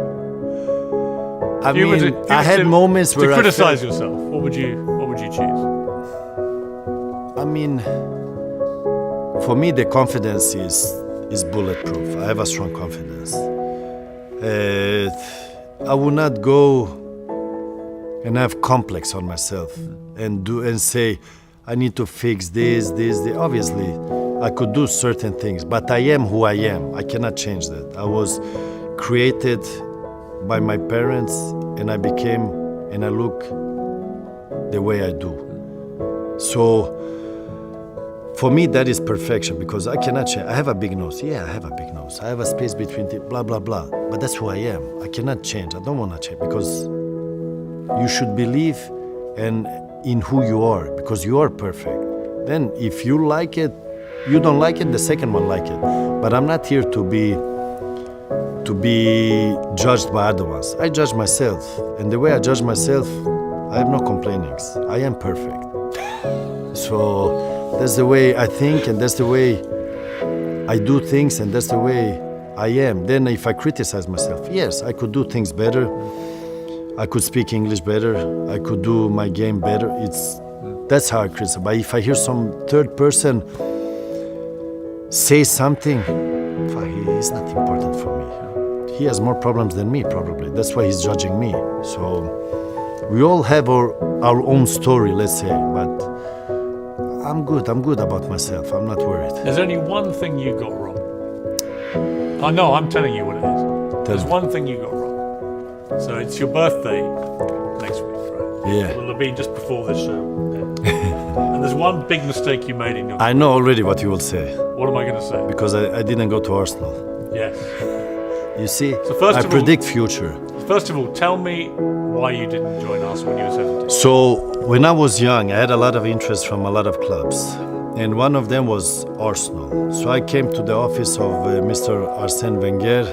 I If you were mean, to- if I you were had to- moments where to I criticize felt, yourself. What would you choose? I mean, for me, the confidence is bulletproof. I have a strong confidence. I will not go and have complex on myself and say, I need to fix this. Obviously, I could do certain things, but I am who I am. I cannot change that. I was created by my parents, and I became and I look the way I do. So for me, that is perfection, because I cannot change. I have a big nose. Yeah, I have a big nose. I have a space between the blah, blah, blah. But that's who I am. I cannot change. I don't want to change, because you should believe in who you are, because you are perfect. Then if you like it, you don't like it, the second one like it. But I'm not here to be judged by other ones. I judge myself. And the way I judge myself, I have no complainings. I am perfect. So that's the way I think, and that's the way I do things, and that's the way I am. Then if I criticize myself, yes, I could do things better. I could speak English better. I could do my game better. That's how I criticize. But if I hear some third person say something, it's not important for me. He has more problems than me, probably. That's why he's judging me. So we all have our own story, let's say. But I'm good. I'm good about myself. I'm not worried. There's only one thing you got wrong. I know, I'm telling you what it is. There's one thing you got wrong. So it's your birthday next week, right? Yeah. It will have been just before this show. Yeah. And there's one big mistake you made in your... I know already what you will say, What am I going to say? because I didn't go to Arsenal. Yes. You see, So first I of all- predict future. First of all, tell me why you didn't join us when you were 17. So when I was young, I had a lot of interest from a lot of clubs, and one of them was Arsenal. So I came to the office of Mr. Arsène Wenger,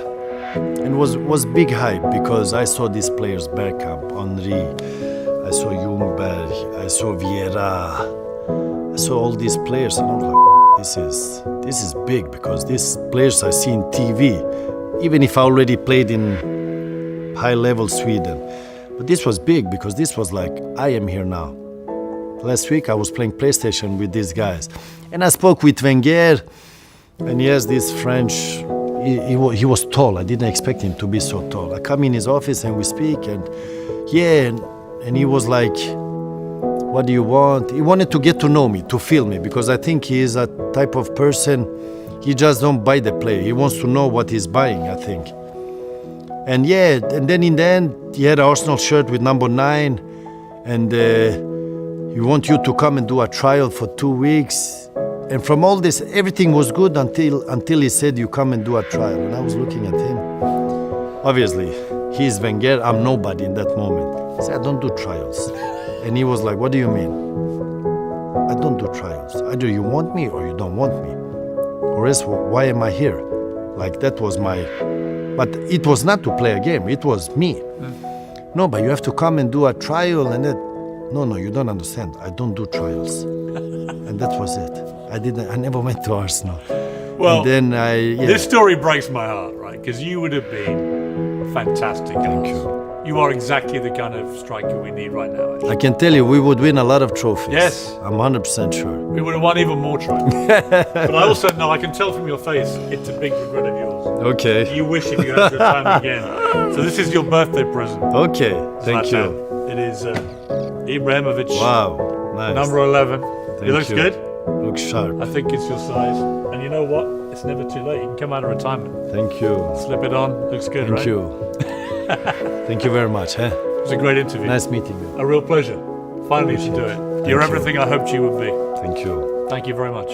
and was big hype, because I saw these players: Bergkamp, Henry, I saw Ljungberg, I saw Vieira, I saw all these players, and I was like, this is big, because these players I see in TV, even if I already played in high-level Sweden. But this was big, because this was like, I am here now. Last week I was playing PlayStation with these guys, and I spoke with Wenger, and he has this French, he was tall. I didn't expect him to be so tall. I come in his office and we speak, and and he was like, what do you want? He wanted to get to know me, to feel me, because I think he is a type of person, he just don't buy the player. He wants to know what he's buying, I think. And then in the end, he had an Arsenal shirt with number 9, and he want you to come and do a trial for 2 weeks. And from all this, everything was good until he said, you come and do a trial. And I was looking at him. Obviously, he's Wenger, I'm nobody in that moment. He said, I don't do trials. And he was like, what do you mean? I don't do trials. Either you want me or you don't want me. Or else, why am I here? Like, that was my... But it was not to play a game, it was me. No, but you have to come and do a trial, and that... No, you don't understand. I don't do trials. And that was it. I never went to Arsenal. Well, and then this story breaks my heart, right? Because you would have been fantastic. Thank you. You are exactly the kind of striker we need right now. Actually. I can tell you, we would win a lot of trophies. Yes. I'm 100% sure. We would have won even more trophies. But I also know, I can tell from your face, it's a big regret of yours. Okay. You wish if you had your time again. So this is your birthday present. Okay. Thank Zlatan. you. It is Ibrahimovic, Wow. Nice. number 11. Thank It looks you. good. Looks sharp. I think it's your size. And you know what? It's never too late. You can come out of retirement. Thank you. Slip it on. Looks good, Thank right? you. Thank you very much. Eh? It was a great interview. Nice meeting you. A real pleasure. Finally to do it. You're you. everything I hoped you would be. Thank you. Thank you very much.